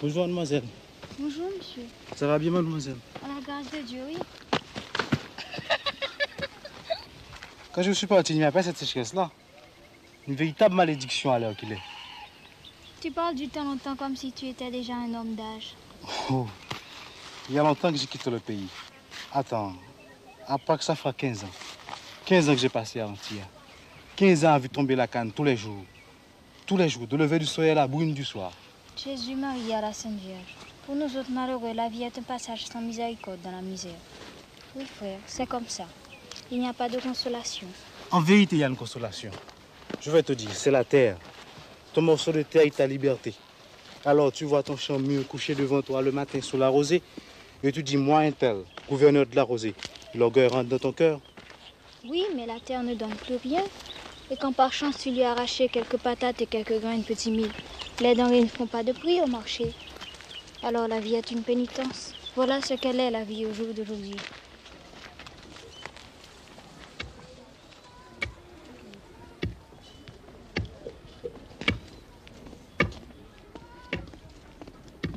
Bonjour, mademoiselle. Bonjour, monsieur. Ça va bien, mademoiselle? À la grâce de Dieu, oui. Quand je suis parti, il n'y a pas cette sécheresse-là. Une véritable malédiction à l'heure qu'il est. Tu parles du temps longtemps comme si tu étais déjà un homme d'âge. Oh, il y a longtemps que j'ai quitté le pays. Attends, à part que ça fera 15 ans. 15 ans que j'ai passé à Antilla. 15 ans à vu tomber la canne tous les jours. Tous les jours, de lever du soleil à la brune du soir. Jésus, Marie à la Sainte Vierge. Pour nous autres malheureux, la vie est un passage sans miséricorde dans la misère. Oui, frère, c'est comme ça. Il n'y a pas de consolation. En vérité, il y a une consolation. Je vais te dire, c'est la terre. Ton morceau de terre est ta liberté. Alors tu vois ton champ mûr couché devant toi le matin sous la rosée, et tu dis, moi un tel, gouverneur de la rosée, l'orgueil rentre dans ton cœur. Oui, mais la terre ne donne plus rien. Et quand par chance tu lui as arraché quelques patates et quelques grains de petits mille, les denrées ne font pas de prix au marché. Alors la vie est une pénitence. Voilà ce qu'elle est, la vie au jour d'aujourd'hui.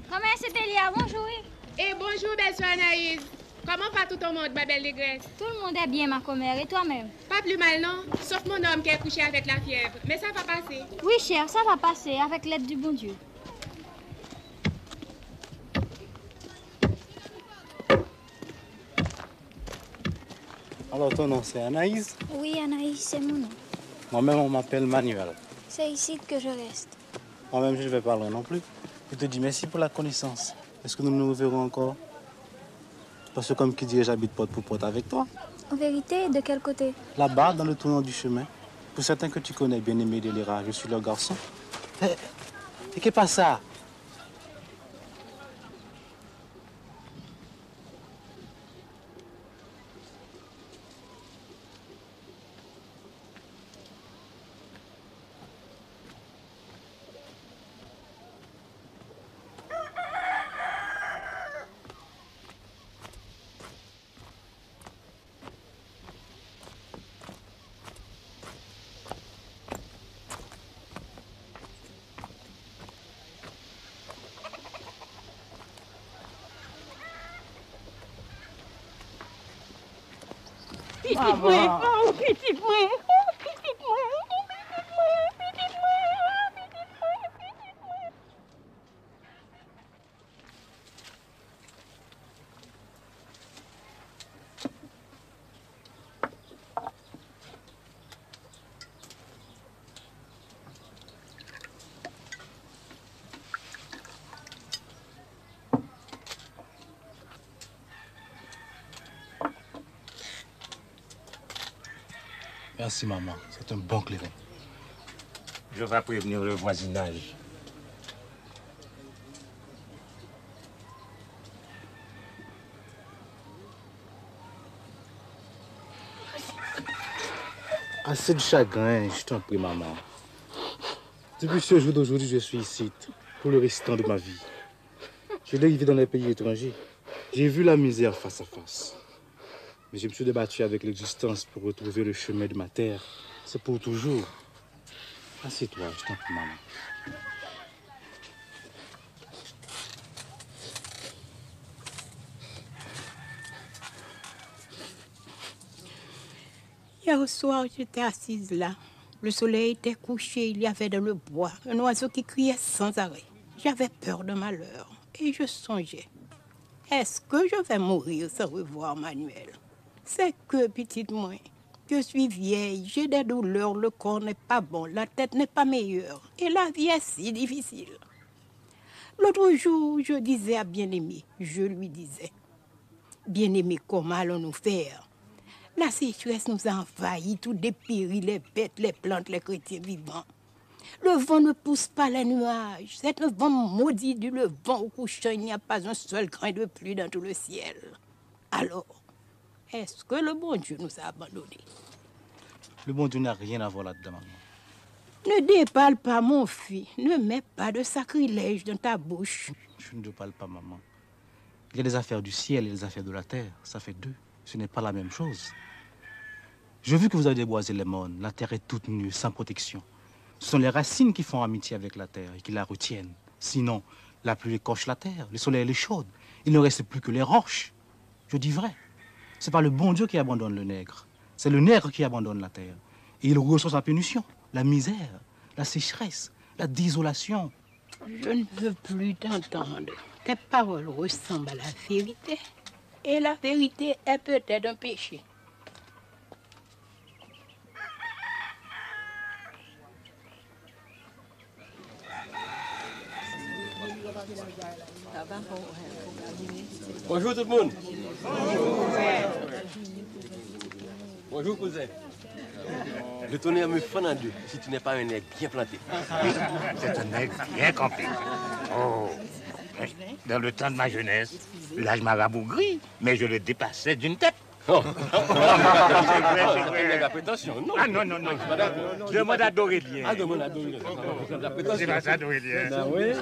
Comment c'était Léa? Bonjour. Et bonjour, belle soeur Anaïs. Comment va tout le monde, ma belle négresse? Tout le monde est bien, ma commère. Et toi-même? Pas plus mal, non? Sauf mon homme qui est couché avec la fièvre. Mais ça va passer. Oui, chère, ça va passer avec l'aide du bon Dieu. Alors ton nom c'est Anaïs? Oui, Anaïs, c'est mon nom. Moi-même on m'appelle Manuel. C'est ici que je reste. Moi-même je ne vais pas loin non plus. Je te dis merci pour la connaissance. Est-ce que nous nous reverrons encore? Parce que comme qui dit, j'habite porte pour porte avec toi. En vérité, de quel côté? Là-bas, dans le tournant du chemin. Pour certains que tu connais, bien-aimé Délira, je suis leur garçon. Et qu'est-ce pas ça? Petite moi, oh, petite moi, oh, petite moi, oh, petite moi, petite moi, oh, petite moi, petite moi. Merci maman, c'est un bon clairin. Je vais prévenir le voisinage. Assez de chagrin, je t'en prie maman. Depuis ce jour d'aujourd'hui, je suis ici pour le restant de ma vie. Je dérivé dans les pays étrangers. J'ai vu la misère face à face. Mais je me suis débattu avec l'existence pour retrouver le chemin de ma terre. C'est pour toujours. Assieds-toi, je t'en prie, maman. Hier au soir, j'étais assise là. Le soleil était couché, il y avait dans le bois un oiseau qui criait sans arrêt. J'avais peur de malheur et je songeais. Est-ce que je vais mourir sans revoir Manuel? C'est que, petite moi, je suis vieille, j'ai des douleurs, le corps n'est pas bon, la tête n'est pas meilleure et la vie est si difficile. L'autre jour, je disais à Bien-Aimé, je lui disais, Bien-Aimé, comment allons-nous faire? La sécheresse nous a envahis, tout dépérit, les bêtes, les plantes, les chrétiens vivants. Le vent ne pousse pas les nuages. C'est un vent maudit du levant au couchant. Il n'y a pas un seul grain de pluie dans tout le ciel. Alors, est-ce que le bon Dieu nous a abandonnés? Le bon Dieu n'a rien à voir là-dedans, maman. Ne déballe pas, mon fils. Ne mets pas de sacrilège dans ta bouche. Je ne te parle pas, maman. Il y a des affaires du ciel et des affaires de la terre. Ça fait deux. Ce n'est pas la même chose. J'ai vu que vous avez déboisé les mornes. La terre est toute nue, sans protection. Ce sont les racines qui font amitié avec la terre et qui la retiennent. Sinon, La pluie écorche la terre, le soleil est chaud. Il ne reste plus que les roches. Je dis vrai. C'est pas le bon Dieu qui abandonne le nègre. C'est le nègre qui abandonne la terre. Et il reçoit sa punition, la misère, la sécheresse, la désolation. Je ne veux plus t'entendre. Tes paroles ressemblent à la vérité. Et la vérité est peut-être un péché. Bonjour tout le monde. Bonjour cousin. Le tonnerre me fend en deux si tu n'es pas un nègre bien planté. C'est un nègre bien campé. Oh, dans le temps de ma jeunesse, l'âge m'a rabougri, mais je le dépassais d'une tête. Oh. C'est vrai, c'est vrai. La prétention, non. Ah non, non, non. Demande à Dorélien. Ah, demande à Dorélien. La C'est prétention. pas ça, Dorélien. Ah oui.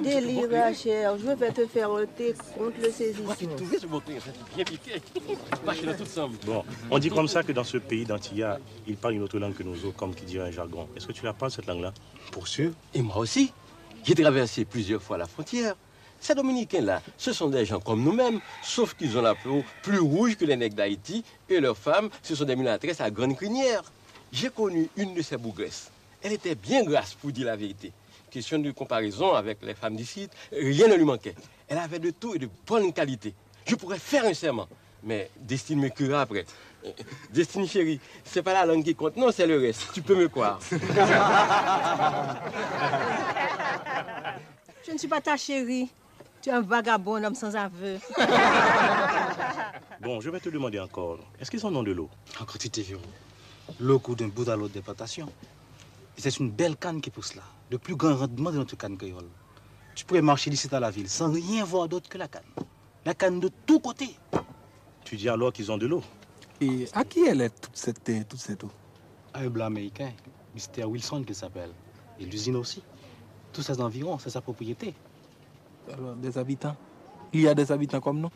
Délire, Rachel, je vais te faire ôter contre le Moi qui saisissement. trouvais ce bouquin, c'est bien piqué. Marcher dans tout ensemble. Bon, on dit comme ça que dans ce pays d'Antilla, ils parlent une autre langue que nous autres, comme qui dirait un jargon. Est-ce que tu la parles, cette langue-là? Pour sûr. Et moi aussi. J'ai traversé plusieurs fois la frontière. Ces Dominicains-là, ce sont des gens comme nous-mêmes, sauf qu'ils ont la peau plus rouge que les nègres d'Haïti et leurs femmes, ce sont des mulâtresses à grande crinière. J'ai connu une de ces bougresses. Elle était bien grasse, pour dire la vérité. Question de comparaison avec les femmes d'ici, rien ne lui manquait. Elle avait de tout et de bonne qualité. Je pourrais faire un serment, mais Destine me cuira après. Destine chérie, c'est pas la langue qui compte, non, c'est le reste. Tu peux me croire. Je ne suis pas ta chérie. Tu es un vagabond, homme sans aveu. Bon, je vais te demander encore, est-ce qu'ils en ont de l'eau? En quantité, Véro. L'eau coule d'un bout à l'autre des plantations. Et c'est une belle canne qui pousse là. Le plus grand rendement de notre canne créole. Tu pourrais marcher d'ici à la ville sans rien voir d'autre que la canne. La canne de tous côtés. Tu dis alors qu'ils ont de l'eau? Et à qui elle est toute cette eau? Un blanc américain, Mr. Wilson qu'il s'appelle. Et l'usine aussi. Tous ces environs, c'est sa propriété. Alors, des habitants? Il y a des habitants comme nous?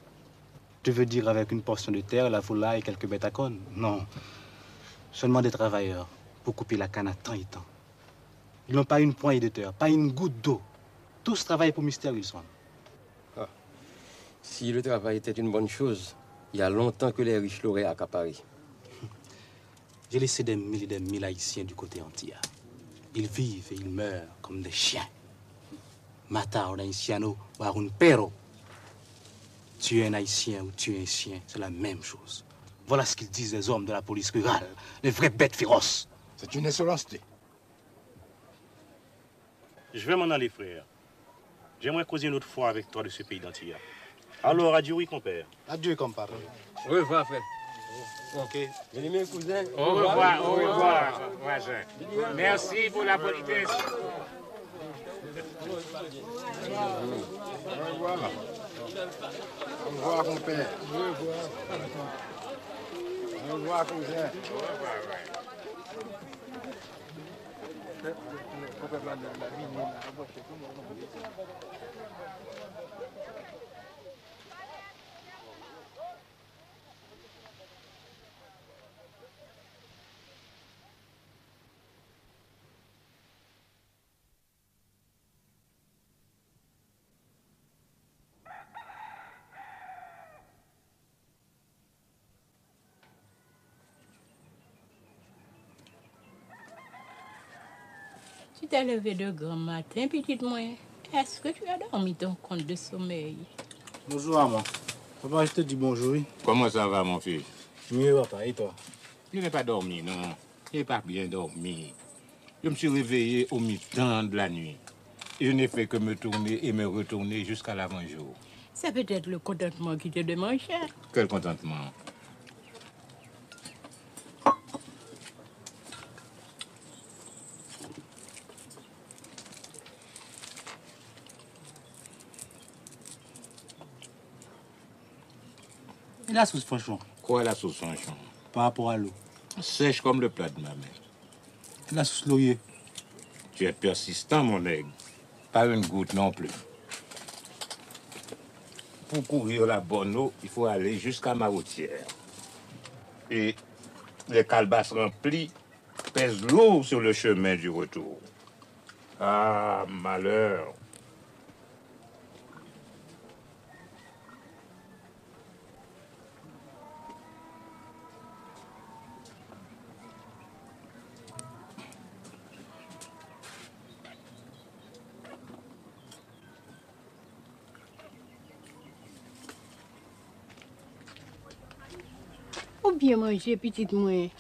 Tu veux dire avec une portion de terre, la volaille et quelques bêtes à cornes? Non. Seulement des travailleurs pour couper la canne à temps et temps. Ils n'ont pas une poignée de terre, pas une goutte d'eau. Tous travaillent pour Mr. Wilson. Ah. Si le travail était une bonne chose, il y a longtemps que les riches l'auraient accaparé. J'ai laissé des mille Haïtiens du côté Antilla. Ils vivent et ils meurent comme des chiens. Mata un haïtiano ou un perro. Tu es un haïtien ou tu es un chien, c'est la même chose. Voilà ce qu'ils disent les hommes de la police rurale, les vraies bêtes féroces. C'est une insolenceté. Je vais m'en aller, frère. J'aimerais causer une autre fois avec toi de ce pays d'Antilla. Alors, adieu, oui, compère. Adieu, compadre. Au revoir, frère. Ok. Bien aimé, cousin. Au revoir, voisin. Merci pour la politesse. Au revoir. Au revoir, mon père. Au revoir, cousin. Tu t'es levé de grand matin, petite moi. Est-ce que tu as dormi ton compte de sommeil? Bonjour, maman. Papa, je te dis bonjour, oui. Comment ça va, mon fils? Mieux, papa, et toi? Je n'ai pas dormi, non. Je n'ai pas bien dormi. Je me suis réveillé au mi-temps de la nuit. Et je n'ai fait que me tourner et me retourner jusqu'à l'avant-jour. C'est peut-être le contentement qui te demande cher. Quel contentement. Et la sauce, franchement, Quoi la sauce Fanchon? par rapport à l'eau. Sèche comme le plat de ma mère. Et la sauce laurier. Tu es persistant, mon nègre. Pas une goutte non plus. Pour courir la bonne eau, il faut aller jusqu'à ma routière. Et les calebasses remplies pèsent lourd sur le chemin du retour. Ah, malheur. Viens manger, petite moi.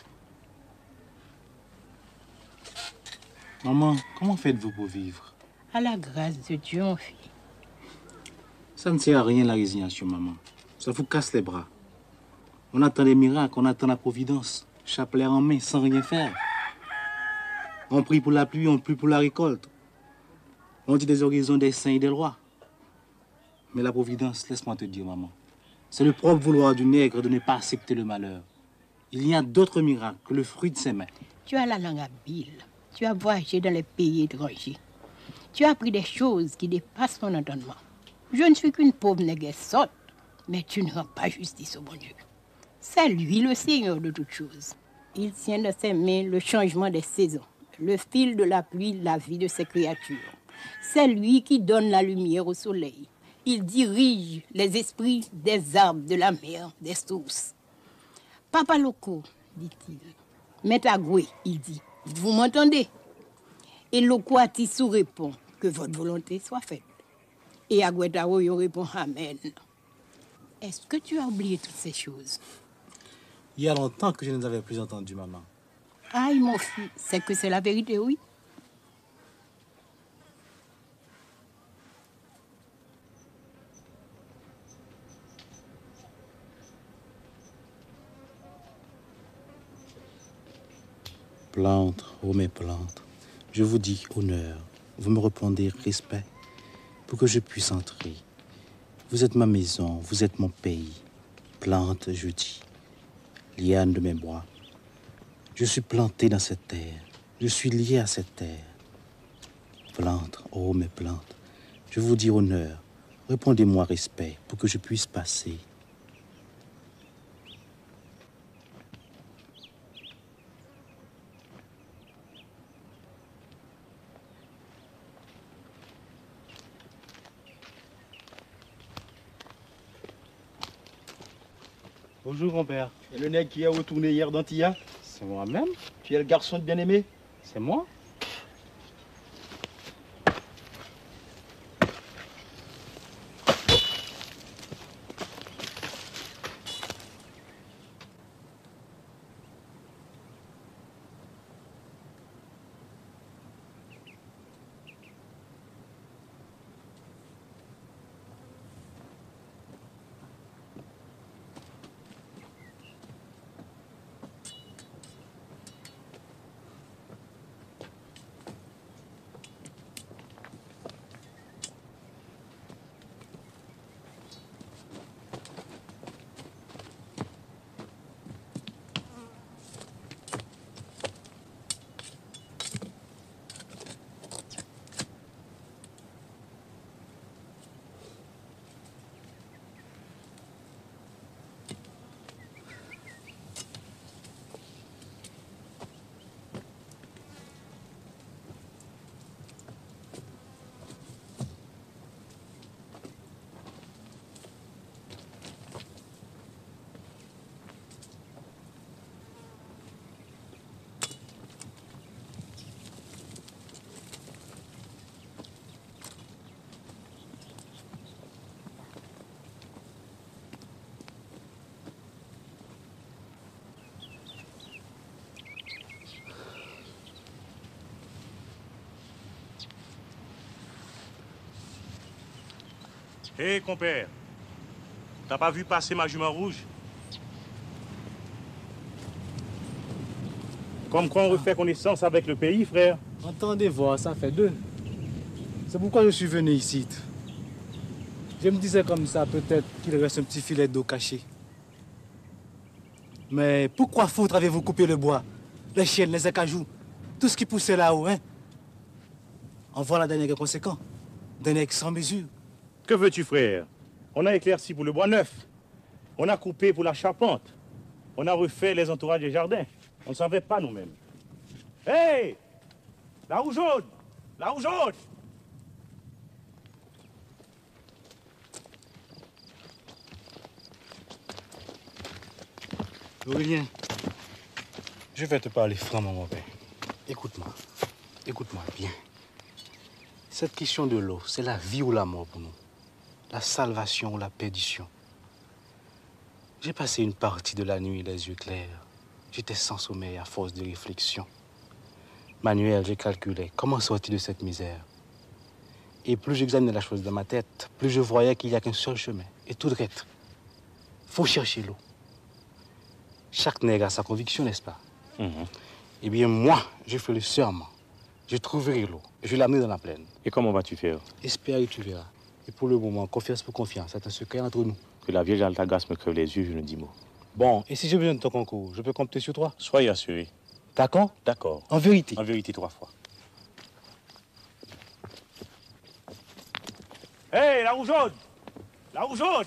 Maman, comment faites-vous pour vivre? À la grâce de Dieu, mon fils. Ça ne sert à rien la résignation, maman. Ça vous casse les bras. On attend les miracles, on attend la providence. Chapelet en main, sans rien faire. On prie pour la pluie, on prie pour la récolte. On dit des horizons des saints et des rois. Mais la providence, laisse-moi te dire, maman, c'est le propre vouloir du nègre de ne pas accepter le malheur. Il y a d'autres miracles que le fruit de ses mains. Tu as la langue habile. Tu as voyagé dans les pays étrangers. Tu as appris des choses qui dépassent mon entendement. Je ne suis qu'une pauvre négresse sotte, mais tu ne rends pas justice au bon Dieu. C'est lui le Seigneur de toutes choses. Il tient dans ses mains le changement des saisons, le fil de la pluie, la vie de ses créatures. C'est lui qui donne la lumière au soleil. Il dirige les esprits des arbres, de la mer, des sources. Papa Loco, dit-il. Maître Agoué, il dit, vous m'entendez? Et Loco Atissou répond, que votre volonté soit faite. Et Agoué Taroyo répond, amen. Est-ce que tu as oublié toutes ces choses? Il y a longtemps que je ne les avais plus entendues, maman. Aïe, mon fils, c'est que c'est la vérité, oui. Plantes, oh mes plantes, je vous dis honneur, vous me répondez respect pour que je puisse entrer. Vous êtes ma maison, vous êtes mon pays. Plante, je dis, liane de mes bois. Je suis planté dans cette terre, je suis lié à cette terre. Plantes, oh mes plantes, je vous dis honneur, répondez-moi respect pour que je puisse passer. Bonjour, grand-père. Et le nègre qui est retourné hier d'Antilla? C'est moi-même. Tu es le garçon de bien-aimé? C'est moi. Hé, compère, t'as pas vu passer ma jument rouge? Comme quoi on refait connaissance avec le pays, frère. Entendez voir, ça fait deux. C'est pourquoi je suis venu ici. Je me disais comme ça, peut-être qu'il reste un petit filet d'eau caché. Mais pourquoi foutre avez-vous coupé le bois? Les chênes, les acajou, tout ce qui poussait là-haut, hein? En voilà des nègres conséquents, des nègres sans mesure. Que veux-tu, frère? On a éclairci pour le bois neuf. On a coupé pour la charpente. On a refait les entourages des jardins. On ne s'en fait pas nous-mêmes. Hé! La roue jaune! La roue jaune! Aurélien, je vais te parler franchement, mon père. Écoute-moi. Écoute-moi bien. Cette question de l'eau, c'est la vie ou la mort pour nous. La salvation ou la perdition. J'ai passé une partie de la nuit les yeux clairs. J'étais sans sommeil à force de réflexion. Manuel, j'ai calculé comment sortir de cette misère. Et plus j'examinais la chose dans ma tête, plus je voyais qu'il n'y a qu'un seul chemin, et tout droit. Faut chercher l'eau. Chaque nègre a sa conviction, n'est-ce pas? Eh bien, moi, je fais le serment. Je trouverai l'eau. Je vais l'amener dans la plaine. Et comment vas-tu faire? Espère et tu verras. Et pour le moment, confiance pour confiance. C'est un secret entre nous. Que la Vierge Altagrace me crève les yeux, je ne dis mot. Bon, et si j'ai besoin de ton concours, je peux compter sur toi? Soyez assuré. D'accord? D'accord. En vérité? En vérité, 3 fois. Hé, la roue jaune! La roue jaune!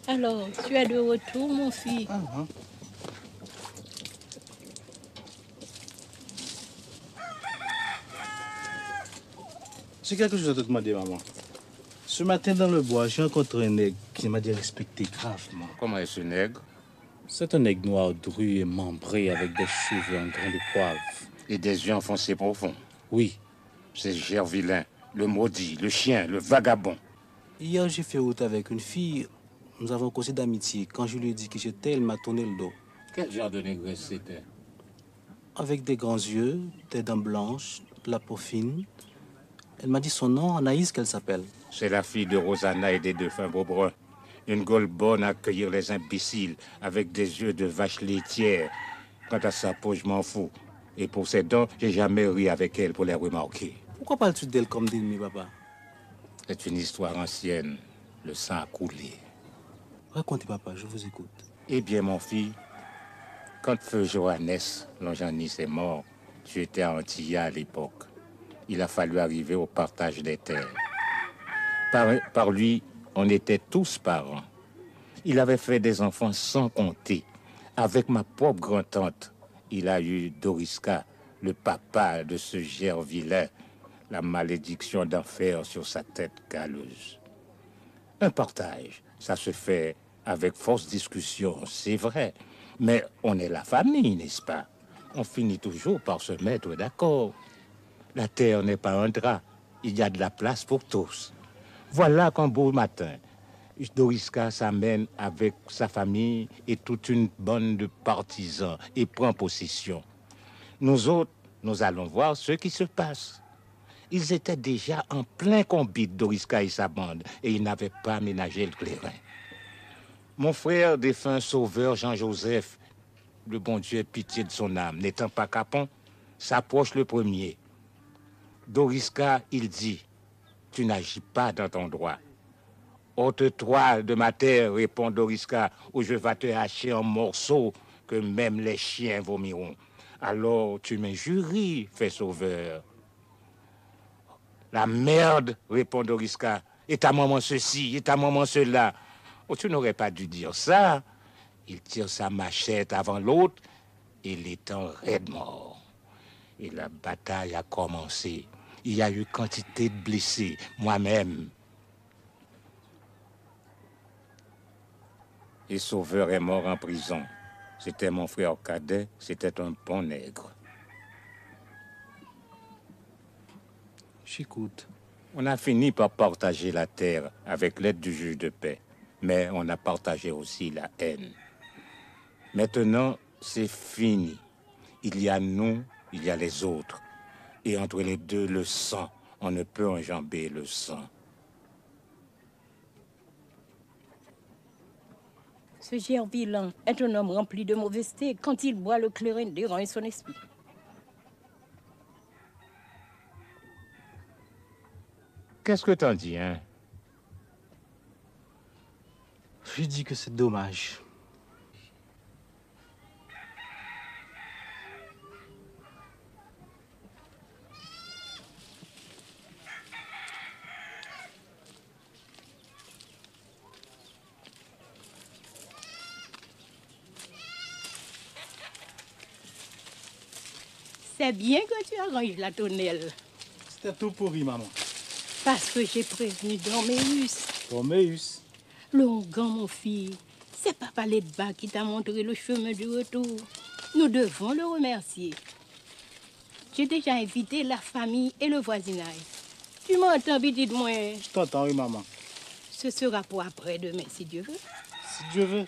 Alors, tu es de retour, mon fils. C'est quelque chose à te demander, maman. Ce matin, dans le bois, j'ai rencontré un nègre qui m'a dit respecter gravement. Comment est ce nègre? C'est un nègre noir dru et membré avec des cheveux en grains de poivre. Et des yeux enfoncés profonds. Oui. C'est Gervilain, le maudit, le chien, le vagabond. Hier, j'ai fait route avec une fille. Nous avons causé d'amitié. Quand je lui ai dit que j'étais, elle m'a tourné le dos. Quel genre de négresse c'était? Avec des grands yeux, des dents blanches, de la peau fine. Elle m'a dit son nom, Anaïs, qu'elle s'appelle. C'est la fille de Rosanna et des deux fins Beaubrun. Une gueule bonne à accueillir les imbéciles, avec des yeux de vache laitière. Quant à sa peau, je m'en fous. Et pour ses dents, j'ai jamais ri avec elle pour les remarquer. Pourquoi parles-tu d'elle comme d'ennemi, papa? C'est une histoire ancienne. Le sang a coulé. Racontez, papa, je vous écoute. Eh bien, mon fils, quand feu Johannes, Longjanis est mort, tu étais à Antilla à l'époque. Il a fallu arriver au partage des terres. Par lui, on était tous parents. Il avait fait des enfants sans compter. Avec ma propre grand-tante, il a eu Doriska, le papa de ce Gervilain, la malédiction d'enfer sur sa tête galeuse. Un partage, ça se fait avec force discussion, c'est vrai. Mais on est la famille, n'est-ce pas? On finit toujours par se mettre d'accord. La terre n'est pas un drap. Il y a de la place pour tous. Voilà qu'un beau matin, Doriska s'amène avec sa famille et toute une bande de partisans et prend possession. Nous autres, nous allons voir ce qui se passe. Ils étaient déjà en plein combat, Doriska et sa bande, et ils n'avaient pas ménagé le clairin. Mon frère défunt sauveur Jean-Joseph, le bon Dieu ait pitié de son âme, n'étant pas capon, s'approche le premier. Doriska, il dit, tu n'agis pas dans ton droit. Ôte-toi de ma terre, répond Doriska, ou je vais te hacher en morceaux que même les chiens vomiront. Alors tu m'injuries, fait sauveur. La merde, répond Doriska, et ta maman ceci, et ta maman cela. Oh, tu n'aurais pas dû dire ça. Il tire sa machette avant l'autre et l'étend raide mort. Et la bataille a commencé. Il y a eu quantité de blessés, moi-même. Et Sauveur est mort en prison. C'était mon frère cadet, c'était un bon nègre. J'écoute. On a fini par partager la terre avec l'aide du juge de paix, mais on a partagé aussi la haine. Maintenant, c'est fini. Il y a nous, il y a les autres. Et entre les deux, le sang. On ne peut enjamber le sang. Ce Gervilain est un homme rempli de mauvaiseté. Quand il boit, le clairin dérange son esprit. Qu'est-ce que t'en dis, hein? Je dis que c'est dommage. C'est bien que tu arranges la tonnelle. C'était tout pourri, maman. Parce que j'ai prévenu Dorméus. Dorméus? Longan, mon fils, c'est Papa Ledba qui t'a montré le chemin du retour. Nous devons le remercier. J'ai déjà invité la famille et le voisinage. Tu m'entends, petite moi? Je t'entends, oui, maman. Ce sera pour après-demain, si Dieu veut. Si Dieu veut.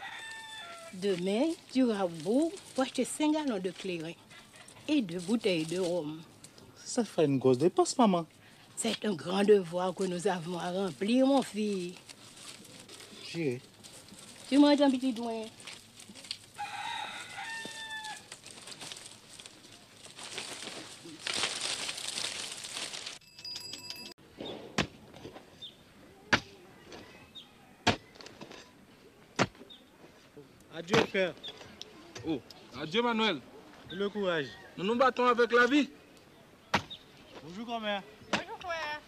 Demain, tu auras beau pour acheter 5 gallons de clairin et 2 bouteilles de rhum. Ça ferait une grosse dépense, maman. C'est un grand devoir que nous avons à remplir, mon fils. J'irai. Tu m'entends, petite moi? Adieu, frère. Oh, adieu, Manuel. Le courage. Nous nous battons avec la vie. Bonjour, grand-mère. Bonjour, frère.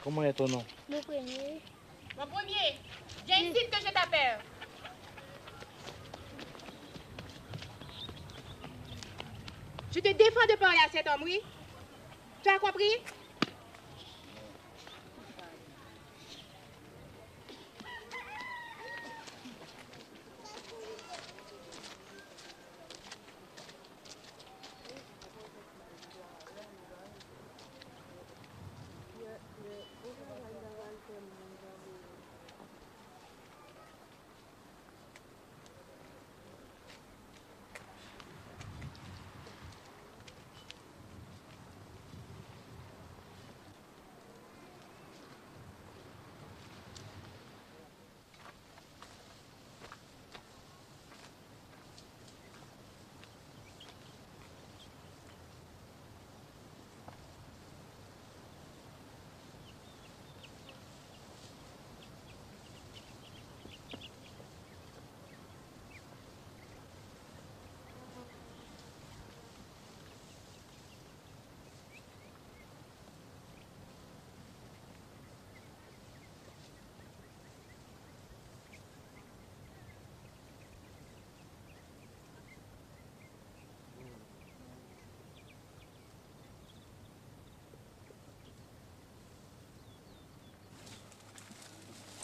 Comment est ton nom? Le premier. Mon premier, viens ici que je t'appelle. Je te défends de parler à cet homme, oui? Tu as compris?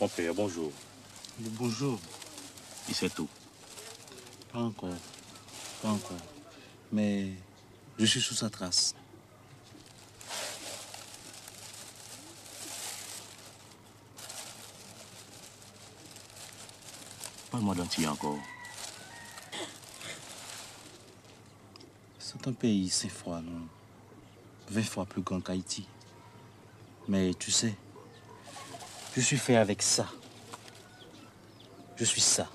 Mon père, bonjour. Bonjour. Et c'est tout. Pas encore. Pas encore. Mais je suis sous sa trace. Parle-moi d'Antille encore. C'est un pays, c'est froid, non? 20 fois plus grand qu'Haïti. Mais tu sais, je suis fait avec ça. Je suis ça,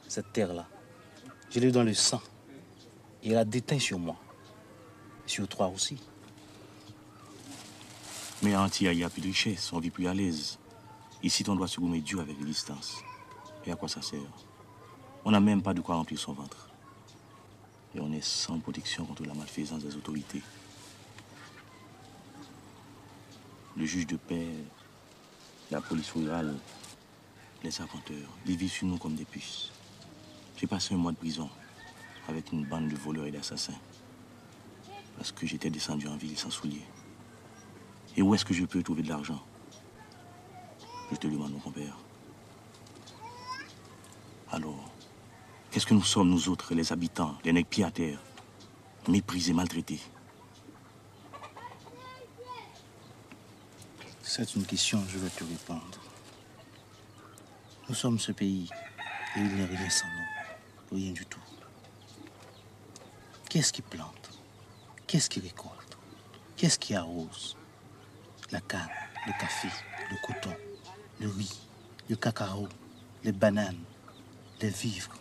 cette terre-là. Je l'ai dans le sang. Et elle a déteint sur moi. Sur toi aussi. Mais à Antille, il y a plus de richesse, on vit plus à l'aise. Ici, on doit se gommer dur avec les distances. Et à quoi ça sert? On n'a même pas de quoi remplir son ventre. Et on est sans protection contre la malfaisance des autorités. Le juge de paix, la police rurale, les arpenteurs, ils vivent sur nous comme des puces. J'ai passé un mois de prison avec une bande de voleurs et d'assassins. Parce que j'étais descendu en ville sans souliers. Et où est-ce que je peux trouver de l'argent? Je te demande, mon compère. Alors, qu'est-ce que nous sommes, nous autres, les habitants, les nègres pieds à terre, méprisés, maltraités? C'est une question, je vais te répondre. Nous sommes ce pays et il n'est rien sans nous. Rien du tout. Qu'est-ce qui plante? Qu'est-ce qui récolte? Qu'est-ce qui arrose? La canne, le café, le coton, le riz, le cacao, les bananes, les vivres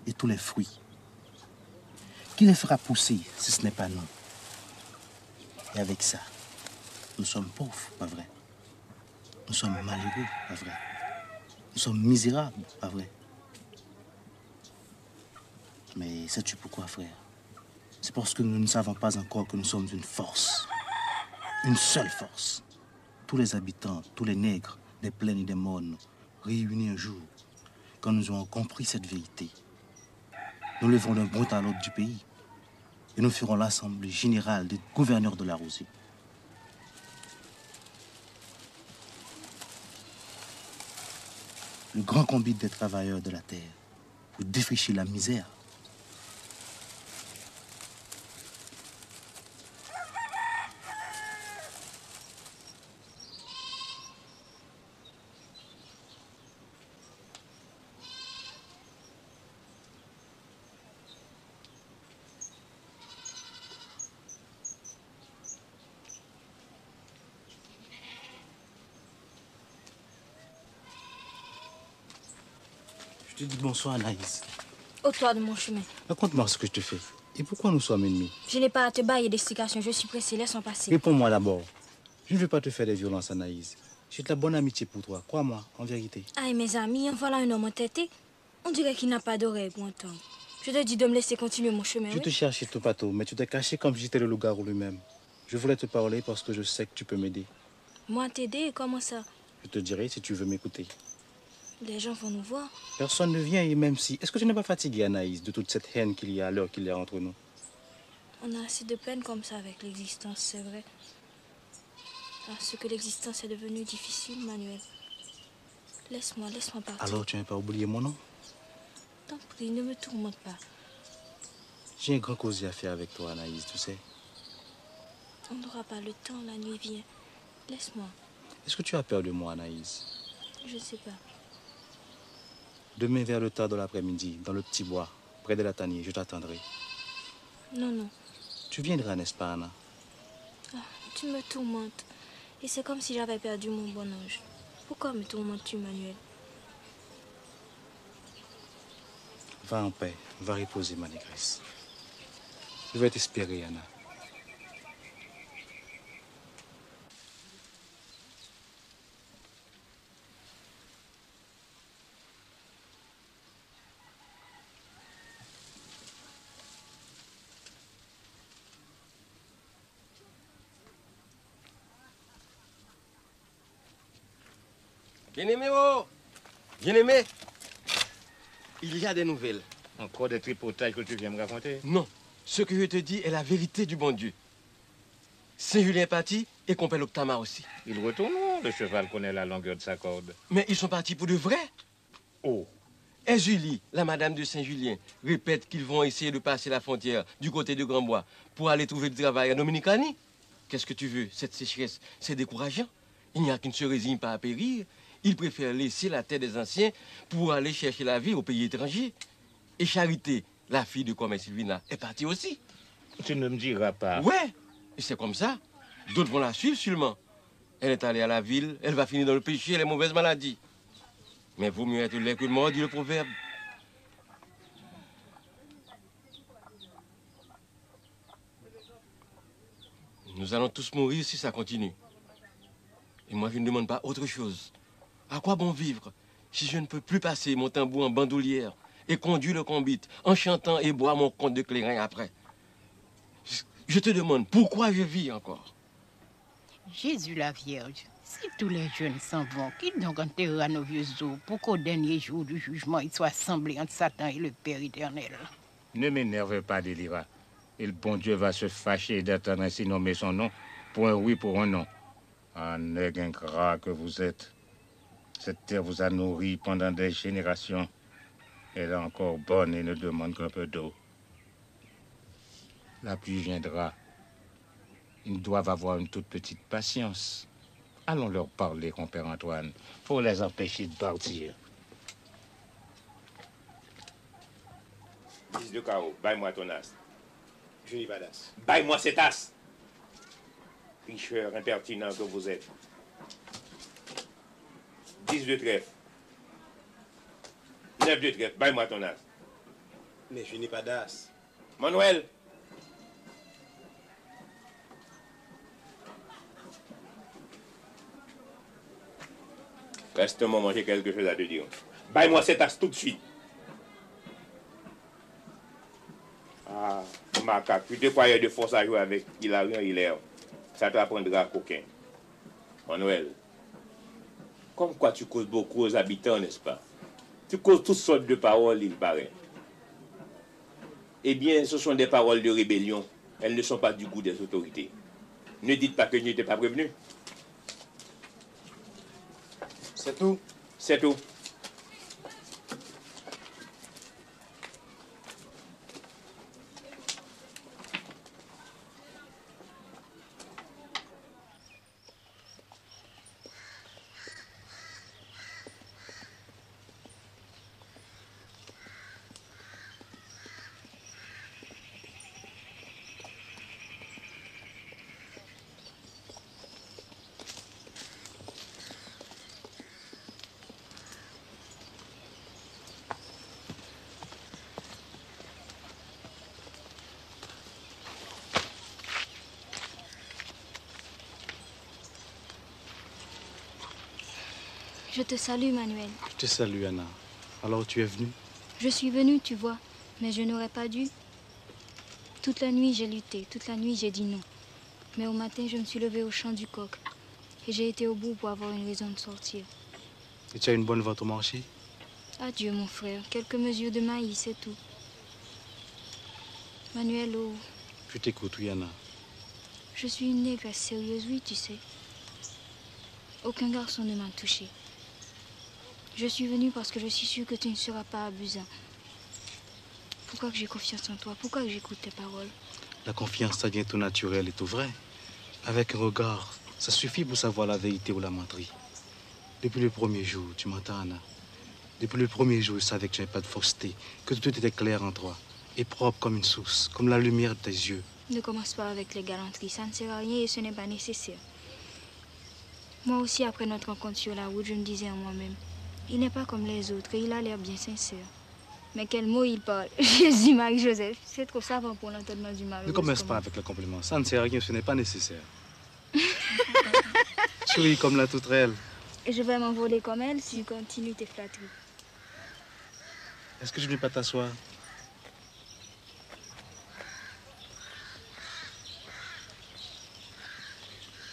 et tous les fruits. Qui les fera pousser si ce n'est pas nous? Et avec ça, nous sommes pauvres, pas vrai? Nous sommes malheureux, pas vrai? Nous sommes misérables, pas vrai? Mais sais-tu pourquoi, frère? C'est parce que nous ne savons pas encore que nous sommes une force. Une seule force. Tous les habitants, tous les nègres, des plaines et des mônes, réunis un jour, quand nous aurons compris cette vérité, nous lèverons d'un bout à l'autre du pays et nous ferons l'assemblée générale des gouverneurs de la Rosée. Le grand combat des travailleurs de la terre pour défricher la misère. Je te dis bonsoir, Anaïs. Ôte-toi de mon chemin. Raconte-moi ce que je te fais. Et pourquoi nous sommes ennemis? Je n'ai pas à te bailler d'explications. Je suis pressée. Laisse-moi passer. Réponds-moi d'abord. Je ne veux pas te faire des violences, Anaïs. J'ai de la bonne amitié pour toi. Crois-moi, en vérité. Aïe, mes amis, en voilà un homme entêté. On dirait qu'il n'a pas d'oreille pour entendre. Je te dis de me laisser continuer mon chemin. Je te cherchais tout bateau, mais tu t'es caché comme si j'étais le loup-garou lui-même. Je voulais te parler parce que je sais que tu peux m'aider. Moi, t'aider? Comment ça? Je te dirai si tu veux m'écouter. Les gens vont nous voir. Personne ne vient et même si... Est-ce que tu n'es pas fatigué, Anaïs, de toute cette haine qu'il y a à l'heure qu'il y a entre nous? On a assez de peine comme ça avec l'existence, c'est vrai. Parce que l'existence est devenue difficile, Manuel. Laisse-moi partir. Alors, tu n'as pas oublié mon nom? T'en prie, ne me tourmente pas. J'ai un grand causier à faire avec toi, Anaïs, tu sais. On n'aura pas le temps, la nuit vient. Laisse-moi. Est-ce que tu as peur de moi, Anaïs? Je sais pas. Demain vers le tard de l'après-midi, dans le petit bois, près de la tanière, je t'attendrai. Non. Tu viendras, n'est-ce pas, Anna? Ah, tu me tourmentes. Et c'est comme si j'avais perdu mon bon ange. Pourquoi me tourmentes-tu, Manuel? Va en paix, va reposer, ma négresse. Je vais t'espérer, Anna. Bien-aimé, oh! Bien-aimé, il y a des nouvelles. Encore des tripotages que tu viens me raconter? Non, ce que je te dis est la vérité du bon Dieu. Saint-Julien est parti et compère Octama aussi. Ils retourneront, le cheval connaît la longueur de sa corde. Mais ils sont partis pour de vrai. Oh! Et Julie, la madame de Saint-Julien, répète qu'ils vont essayer de passer la frontière du côté de Grand-Bois pour aller trouver du travail à Dominicani. Qu'est-ce que tu veux? Cette sécheresse, c'est décourageant. Il n'y a qui ne se résigne pas à périr. Ils préfèrent laisser la terre des anciens pour aller chercher la vie au pays étranger. Et Charité, la fille de Comé Sylvina, est partie aussi. Tu ne me diras pas. Ouais, et c'est comme ça. D'autres vont la suivre seulement. Elle est allée à la ville, elle va finir dans le péché et les mauvaises maladies. Mais vaut mieux être laid que mort, dit le proverbe. Nous allons tous mourir si ça continue. Et moi, je ne demande pas autre chose. À quoi bon vivre si je ne peux plus passer mon tambour en bandoulière et conduire le combite en chantant et boire mon compte de clairin après? Je te demande, pourquoi je vis encore? Jésus la Vierge, si tous les jeunes s'en vont, qu'ils donc enterrent à nos vieux os pour qu'au dernier jour du jugement, ils soient assemblés entre Satan et le Père éternel. Ne m'énerve pas, Délira. Et le bon Dieu va se fâcher d'entendre ainsi nommer son nom pour un oui, pour un non. Ah, nègre ingrat que vous êtes. Cette terre vous a nourri pendant des générations. Elle est encore bonne et ne demande qu'un peu d'eau. La pluie viendra. Ils doivent avoir une toute petite patience. Allons leur parler, compère Antoine, pour les empêcher de partir. Fils de Cao, baille-moi ton as. Je n'ai pas d'as. Baille-moi cet as. Tricheur impertinent que vous êtes. 10 de trèfle. 9 de trèfle, baille-moi ton as. Mais je n'ai pas d'as. Manuel. Reste un moment, j'ai quelque chose à te dire. Baille-moi cette tasse tout de suite. Ah, macaque, tu te croyais de force à jouer avec Hilaire. Ça t'apprendra coquin. Manuel, comme quoi tu causes beaucoup aux habitants, n'est-ce pas? Tu causes toutes sortes de paroles, il paraît. Eh bien, ce sont des paroles de rébellion. Elles ne sont pas du goût des autorités. Ne dites pas que je n'étais pas prévenu. C'est tout? C'est tout. Je te salue, Manuel. Je te salue, Anna. Alors tu es venue? Je suis venue, tu vois, mais je n'aurais pas dû. Toute la nuit, j'ai lutté. Toute la nuit, j'ai dit non. Mais au matin, je me suis levée au chant du coq. Et j'ai été au bout pour avoir une raison de sortir. Et tu as une bonne vente au marché? Adieu, mon frère. Quelques mesures de maïs, c'est tout. Manuel, oh, Je t'écoute, oui, Anna. je suis une négresse sérieuse, oui, tu sais. Aucun garçon ne m'a touchée. Je suis venue parce que je suis sûre que tu ne seras pas abusant. Pourquoi que j'ai confiance en toi? Pourquoi que j'écoute tes paroles? La confiance, ça vient tout naturel et tout vrai. Avec un regard, ça suffit pour savoir la vérité ou la menterie. Depuis le premier jour, tu m'entends, Anna? Depuis le premier jour, je savais que tu n'avais pas de fausseté, que tout était clair en toi, et propre comme une source, comme la lumière de tes yeux. Ne commence pas avec les galanteries, ça ne sert à rien et ce n'est pas nécessaire. Moi aussi, après notre rencontre sur la route, je me disais en moi-même, il n'est pas comme les autres et il a l'air bien sincère. Mais quel mot il parle. Jésus, Marie-Joseph, c'est trop savant pour l'entendement du malheureux. Ne commence pas avec le compliment, ça ne sert à rien, ce n'est pas nécessaire. Tu ris comme la touterelle. Et je vais m'envoler comme elle si tu continues tes flatteries. Est-ce que je ne vais pas t'asseoir?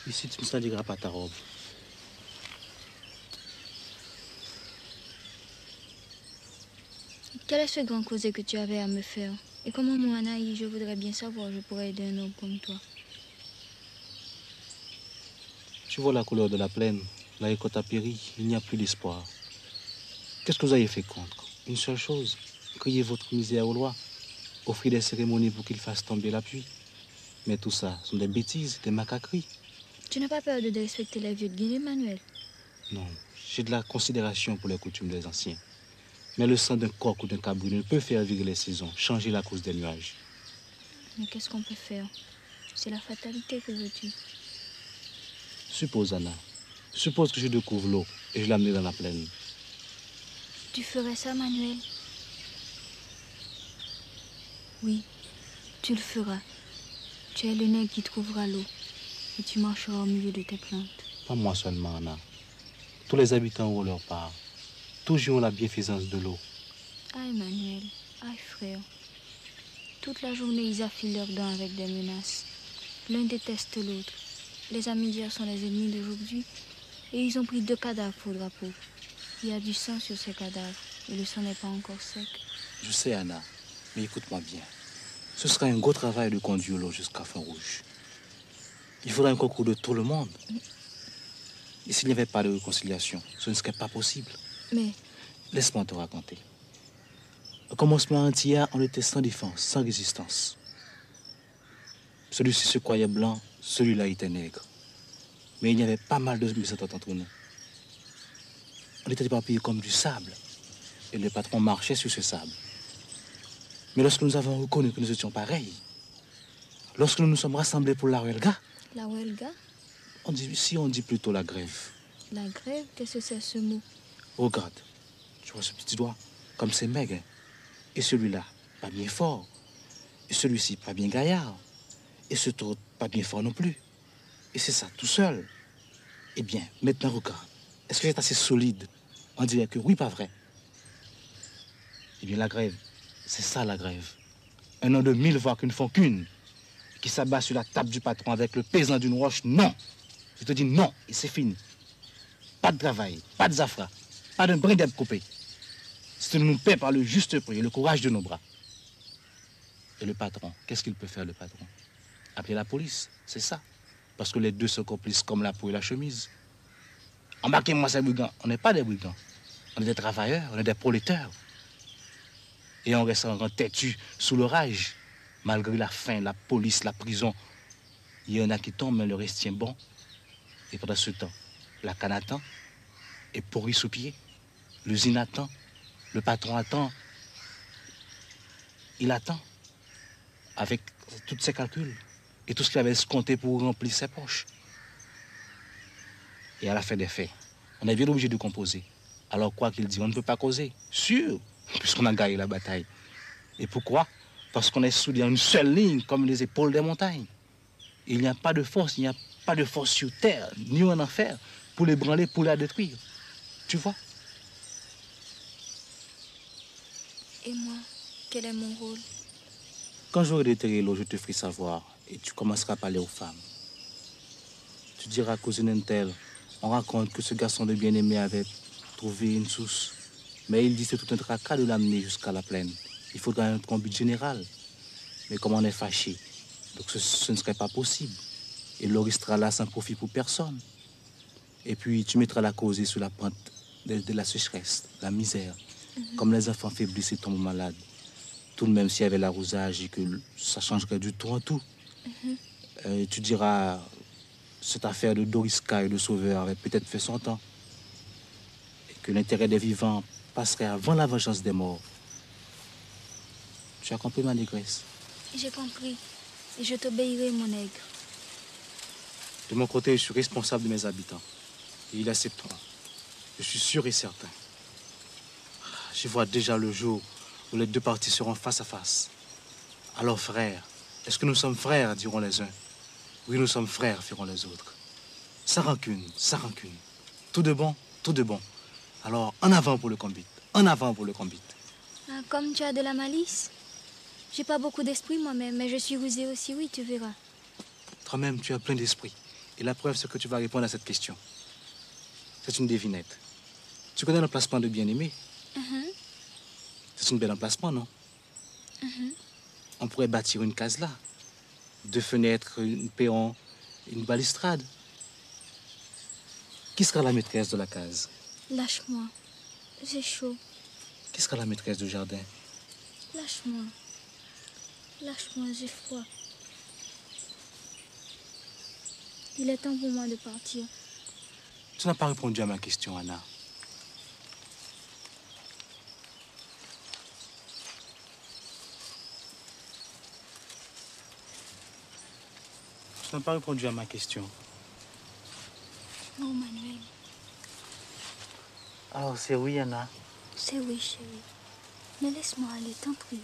Ici, tu ne saliras pas ta robe. Quel est ce grand causé que tu avais à me faire? Et comment, moi, Anaïs, je voudrais bien savoir, je pourrais aider un homme comme toi. Tu vois la couleur de la plaine, la récolte a péri, il n'y a plus d'espoir. Qu'est-ce que vous avez fait contre? Une seule chose, crier votre misère aux lois, offrir des cérémonies pour qu'ils fassent tomber la pluie. Mais tout ça sont des bêtises, des macaqueries. Tu n'as pas peur de respecter les vieux de Guinée, Manuel? Non, j'ai de la considération pour les coutumes des anciens. Mais le sang d'un coq ou d'un cabri ne peut faire virer les saisons, changer la course des nuages. Mais qu'est-ce qu'on peut faire? C'est la fatalité, que veux-tu? Suppose, Anna, suppose que je découvre l'eau et je l'amène dans la plaine. Tu ferais ça, Manuel? Oui, tu le feras. Tu es le nègre qui trouvera l'eau et tu marcheras au milieu de tes plantes. Pas moi seulement, Anna. Tous les habitants ont leur part. Tous ont la bienfaisance de l'eau. Aïe, Manuel, aïe, frère. Toute la journée, ils affilent leurs dents avec des menaces. L'un déteste l'autre. Les amis d'hier sont les ennemis d'aujourd'hui et ils ont pris 2 cadavres pour drapeau. Il y a du sang sur ces cadavres et le sang n'est pas encore sec. Je sais, Anna, mais écoute-moi bien. Ce sera un gros travail de conduire l'eau jusqu'à Fin-Rouge. Il faudra un concours de tout le monde. Et s'il n'y avait pas de réconciliation, ce ne serait pas possible. Mais... Laisse-moi te raconter. Au commencement entier, on était sans défense, sans résistance. Celui-ci se croyait blanc, celui-là était nègre. Mais il y avait pas mal de mésententes entre nous. On était éparpillés comme du sable. Et le patron marchait sur ce sable. Mais lorsque nous avons reconnu que nous étions pareils, lorsque nous nous sommes rassemblés pour la Huelga, La Huelga? on dit plutôt la grève. La grève? Qu'est-ce que c'est ce mot? Regarde, tu vois ce petit doigt, comme c'est maigre. Hein? Et celui-là, pas bien fort. Et celui-ci, pas bien gaillard. Et ce autre, pas bien fort non plus. Et c'est ça, tout seul. Eh bien, maintenant regarde. Est-ce que c'est assez solide? On dirait que oui, pas vrai. Eh bien, la grève, c'est ça la grève. Un an de 1000 voix qui ne font qu'une, qui s'abat sur la table du patron avec le pesant d'une roche, non. Je te dis non, et c'est fini. Pas de travail, pas de zafra, pas d'un brin d'herbe coupé. C'est de nous paie par le juste prix et le courage de nos bras. Et le patron, qu'est-ce qu'il peut faire, le patron? Appeler la police, c'est ça. Parce que les deux sont complices comme la peau et la chemise. Embarquez-moi ces brigands. On n'est pas des brigands. On est des travailleurs, on est des prolétaires. Et on reste en têtu sous l'orage. Malgré la faim, la police, la prison. Il y en a qui tombent, mais le reste tient bon. Et pendant ce temps, la canne attend et pourrit sous pied. L'usine attend. Le patron attend. Il attend. Avec tous ses calculs. Et tout ce qu'il avait escompté pour remplir ses poches. Et à la fin des faits, on est bien obligé de composer. Alors quoi qu'il dise, on ne peut pas causer. Sûr, puisqu'on a gagné la bataille. Et pourquoi? Parce qu'on est soudés en une seule ligne, comme les épaules des montagnes. Il n'y a pas de force, il n'y a pas de force sur terre, ni en enfer, pour l'ébranler, pour la détruire. Tu vois? Et moi, quel est mon rôle? Quand j'aurai déterré l'eau, je te ferai savoir et tu commenceras à parler aux femmes. Tu diras, cousine Intel, on raconte que ce garçon de bien-aimé avait trouvé une source. Mais il dit que c'est tout un tracas de l'amener jusqu'à la plaine. Il faudra un combat général. Mais comme on est fâché, donc ce ne serait pas possible. Et l'eau restera là sans profit pour personne. Et puis tu mettras la causée sur la pente de la sécheresse, la misère. Comme les enfants faiblissent et tombent malades. Tout de même s'il y avait l'arrosage et que ça changerait du tout en tout. Tu diras, cette affaire de Doriska et de Sauveur avait peut-être fait son temps. Et que l'intérêt des vivants passerait avant la vengeance des morts. Tu as compris, ma négresse? J'ai compris. Et je t'obéirai, mon nègre. De mon côté, je suis responsable de mes habitants. Et ils accepteront. Je suis sûr et certain. Je vois déjà le jour où les deux parties seront face à face. Alors, frères, est-ce que nous sommes frères, diront les uns? Oui, nous sommes frères, diront les autres. Sans rancune, sans rancune. Tout de bon, tout de bon. Alors, en avant pour le combat. En avant pour le combat. Ah, comme tu as de la malice. J'ai pas beaucoup d'esprit moi-même, mais je suis rusée aussi, oui, tu verras. Toi-même, tu as plein d'esprit. Et la preuve, c'est que tu vas répondre à cette question. C'est une devinette. Tu connais l'emplacement de bien-aimé? C'est un bel emplacement, non? On pourrait bâtir une case là. 2 fenêtres, une perron, une balustrade. Qui sera la maîtresse de la case? Lâche-moi. J'ai chaud. Qui sera la maîtresse du jardin? Lâche-moi. Lâche-moi, j'ai froid. Il est temps pour moi de partir. Tu n'as pas répondu à ma question, Anna. Tu n'as pas répondu à ma question. Non, Manuel. Alors, c'est oui, Anna. C'est oui, chérie. Mais laisse-moi aller, t'en prie.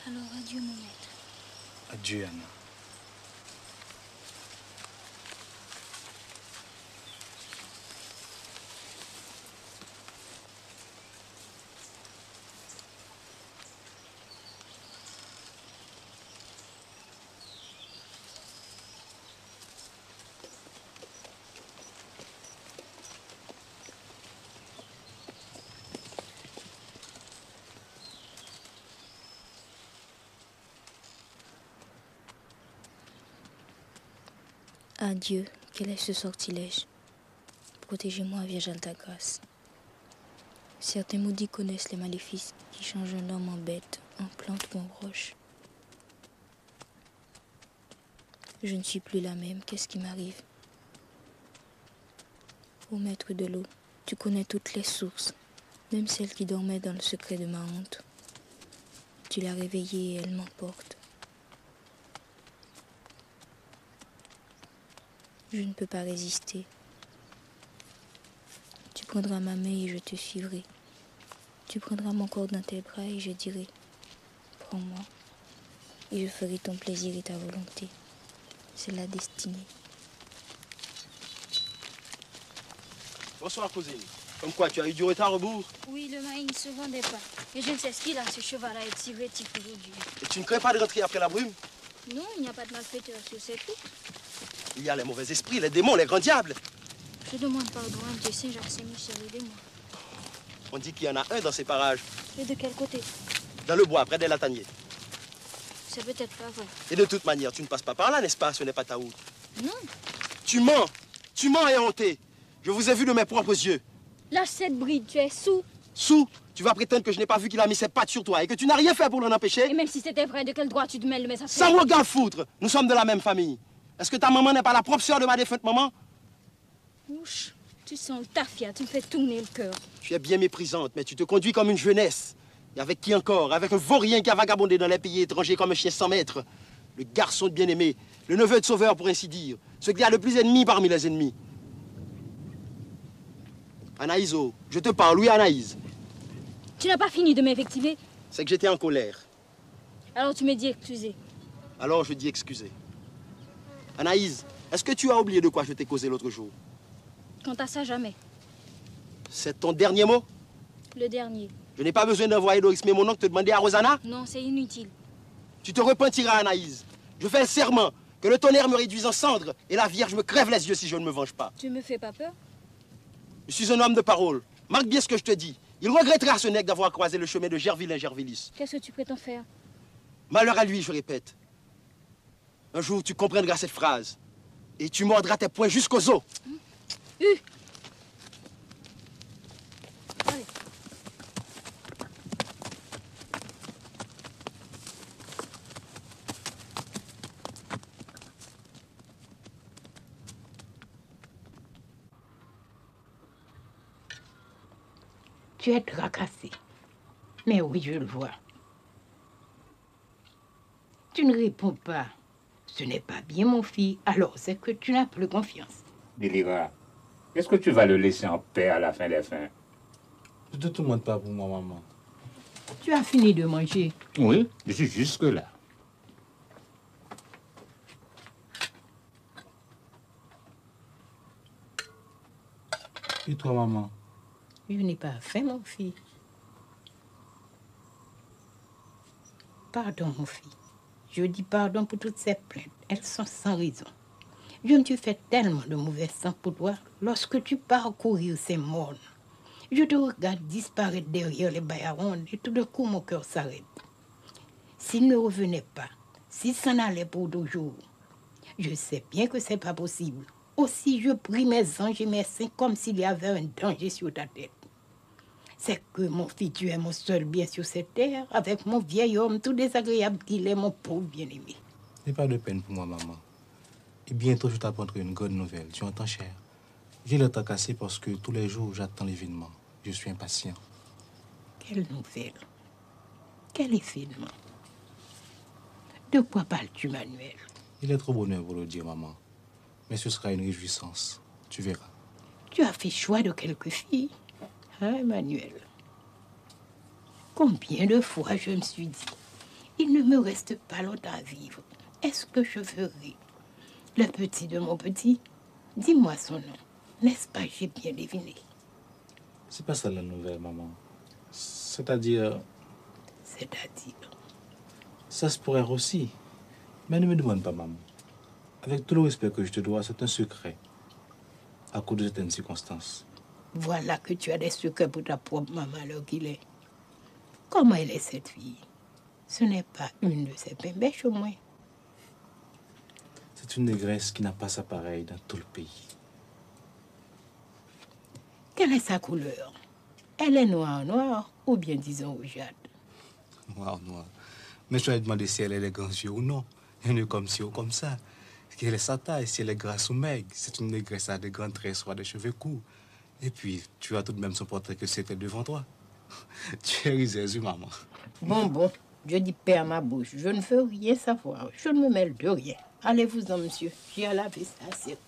Alors, adieu, mon maître. Adieu, Anna. Adieu, quel est ce sortilège? Protégez-moi, Vierge Alta-Grâce. Certains maudits connaissent les maléfices qui changent un homme en bête, en plante ou en roche. Je ne suis plus la même, qu'est-ce qui m'arrive? Ô maître de l'eau, tu connais toutes les sources, même celle qui dormait dans le secret de ma honte. Tu l'as réveillée et elle m'emporte. Je ne peux pas résister. Tu prendras ma main et je te suivrai. Tu prendras mon corps dans tes bras et je dirai, prends-moi, et je ferai ton plaisir et ta volonté. C'est la destinée. Bonsoir, cousine. Comme quoi, tu as eu du retard au bout? Oui, le maïs ne se vendait pas. Et je ne sais ce qu'il a, ce cheval à être si vétif aujourd'hui. Et tu ne crains pas de rentrer après la brume? Non, il n'y a pas de malfaiteurs sur cette route. Il y a les mauvais esprits, les démons, les grands diables. Je demande pardon à Dieu Saint-Jacques, Saint-Michel, aidez-moi. On dit qu'il y en a un dans ces parages. Et de quel côté? Dans le bois, près des lataniers. C'est peut-être pas vrai. Et de toute manière, tu ne passes pas par là, n'est-ce pas? Ce n'est pas ta route. Non. Tu mens. Tu mens et honté. Je vous ai vu de mes propres yeux. Lâche cette bride, tu es sous. Sous? Tu vas prétendre que je n'ai pas vu qu'il a mis ses pattes sur toi et que tu n'as rien fait pour l'en empêcher? Et même si c'était vrai, de quel droit tu te mêles de mes affaires? Ça me regarde foutre. Nous sommes de la même famille. Est-ce que ta maman n'est pas la propre sœur de ma défunte maman? Ouch, tu sens le tafia, tu me fais tourner le cœur. Tu es bien méprisante, mais tu te conduis comme une jeunesse. Et avec qui encore? Avec un vaurien qui a vagabondé dans les pays étrangers comme un chien sans maître. Le garçon de bien-aimé, le neveu de sauveur pour ainsi dire. Ce qui a le plus ennemi parmi les ennemis. Anaïs, oh, je te parle, oui Anaïs. Tu n'as pas fini de m'invectiver? C'est que j'étais en colère. Alors tu me dis excusez. Alors je dis excusez. Anaïs, est-ce que tu as oublié de quoi je t'ai causé l'autre jour? Quant à ça, jamais. C'est ton dernier mot? Le dernier. Je n'ai pas besoin d'envoyer Doris mais mon oncle te demander à Rosanna? Non, c'est inutile. Tu te repentiras, Anaïs. Je fais le serment que le tonnerre me réduise en cendres et la Vierge me crève les yeux si je ne me venge pas. Tu me fais pas peur? Je suis un homme de parole. Marque bien ce que je te dis. Il regrettera ce nègre d'avoir croisé le chemin de Gervillin-Gervillis. Qu'est-ce que tu prétends faire? Malheur à lui, je répète. Un jour, tu comprendras cette phrase. Et tu mordras tes poings jusqu'aux os. Allez. Tu es tracassé. Mais oui, je le vois. Tu ne réponds pas. Ce n'est pas bien, mon fils. Alors, c'est que tu n'as plus confiance. Délira, est-ce que tu vas le laisser en paix à la fin des fins? Je te demande pas pour moi, maman. Tu as fini de manger? Oui, je suis jusque-là. Et toi, maman? Je n'ai pas faim, mon fils. Pardon, mon fils. Je dis pardon pour toutes ces plaintes. Elles sont sans raison. Je me suis fait tellement de mauvais sang pour toi lorsque tu parcourir ces mornes. Je te regarde disparaître derrière les baillarons et tout d'un coup mon cœur s'arrête. S'il ne revenait pas, s'il s'en allait pour toujours, je sais bien que c'est pas possible. Aussi je prie mes anges et mes saints comme s'il y avait un danger sur ta tête. C'est que mon fils, tu es mon seul bien sur cette terre, avec mon vieil homme tout désagréable qu'il est, mon pauvre bien-aimé. N'aie pas de peine pour moi, maman. Et bientôt, je t'apprendrai une bonne nouvelle. Tu entends, cher? J'ai le temps cassé parce que tous les jours, j'attends l'événement. Je suis impatient. Quelle nouvelle? Quel événement? De quoi parles-tu, Manuel? Il est trop bonheur pour le dire, maman. Mais ce sera une réjouissance. Tu verras. Tu as fait choix de quelques filles. Hein, Manuel? Combien de fois je me suis dit, il ne me reste pas longtemps à vivre. Est-ce que je ferai le petit de mon petit? Dis-moi son nom. N'est-ce pas, j'ai bien deviné? C'est pas ça la nouvelle, maman. C'est-à-dire... C'est-à-dire? Ça se pourrait aussi. Mais ne me demande pas, maman. Avec tout le respect que je te dois, c'est un secret. À cause de certaines circonstances. Voilà que tu as des secrets pour ta propre maman alors qu'il est. Comment elle est cette fille? Ce n'est pas une de ces bêches au moins. C'est une négresse qui n'a pas sa pareille dans tout le pays. Quelle est sa couleur? Elle est noire ou bien disons rougeâtre? Noire. Mais je vais demander si elle a les grands yeux ou non. Elle est comme ci ou comme ça. Quelle est sa taille, si elle est grasse ou maigre. C'est une négresse à des grands traits, soit des cheveux courts. Et puis, tu as tout de même son portrait que c'était devant toi. Tu es risée, maman. Bon, je dis paix à ma bouche. Je ne veux rien savoir. Je ne me mêle de rien. Allez-vous-en, monsieur. J'ai à laver ça, c'est...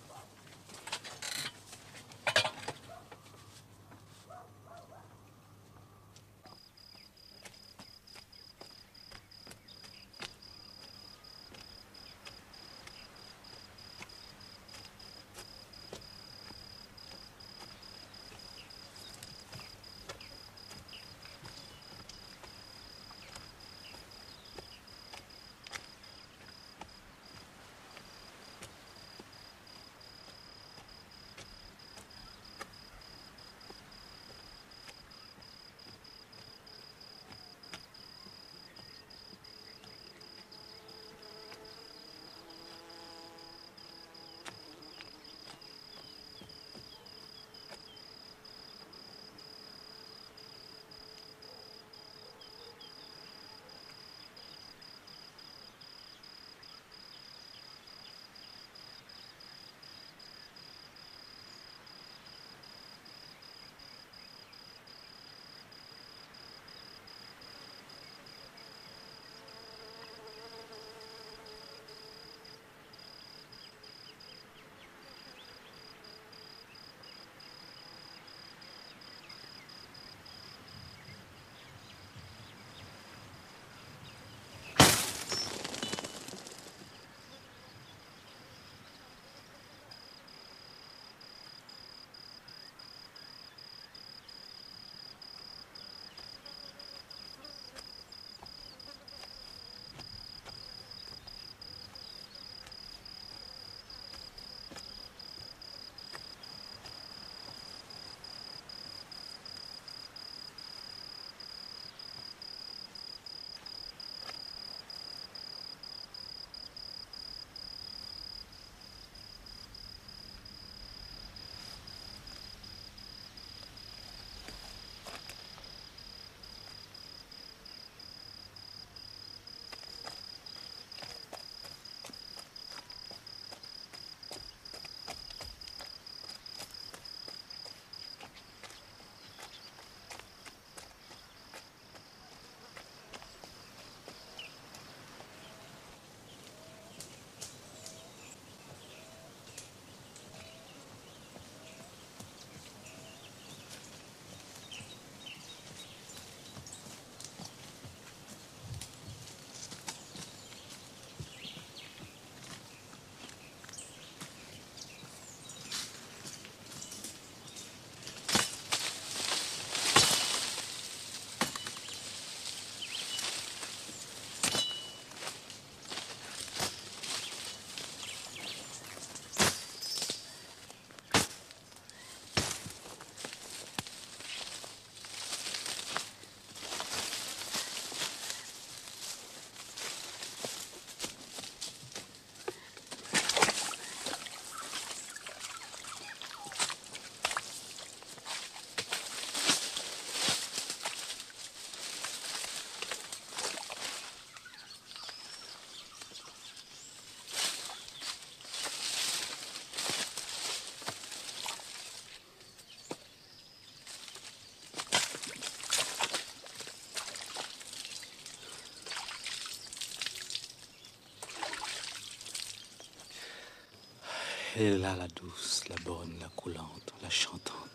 Elle est là, la douce, la bonne, la coulante, la chantante,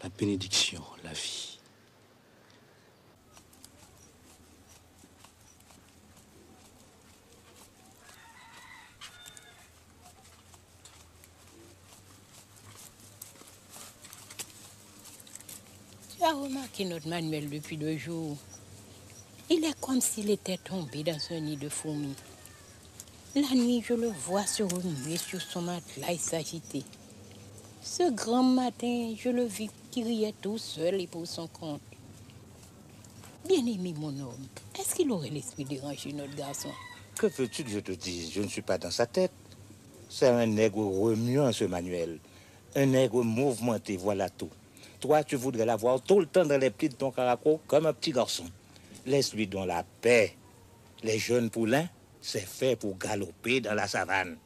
la bénédiction, la vie. Tu as remarqué notre Manuel depuis 2 jours. Il est comme s'il était tombé dans un nid de fourmis. La nuit, je le vois se remuer sur son matelas et s'agiter. Ce grand matin, je le vis qui riait tout seul et pour son compte. Bien-aimé, mon homme, est-ce qu'il aurait l'esprit déranger notre garçon? Que veux-tu que je te dise? Je ne suis pas dans sa tête. C'est un nègre remuant, ce Manuel. Un nègre mouvementé, voilà tout. Toi, tu voudrais l'avoir tout le temps dans les plis de ton caraco comme un petit garçon. Laisse-lui donc la paix. Les jeunes poulains, c'est fait pour galoper dans la savane.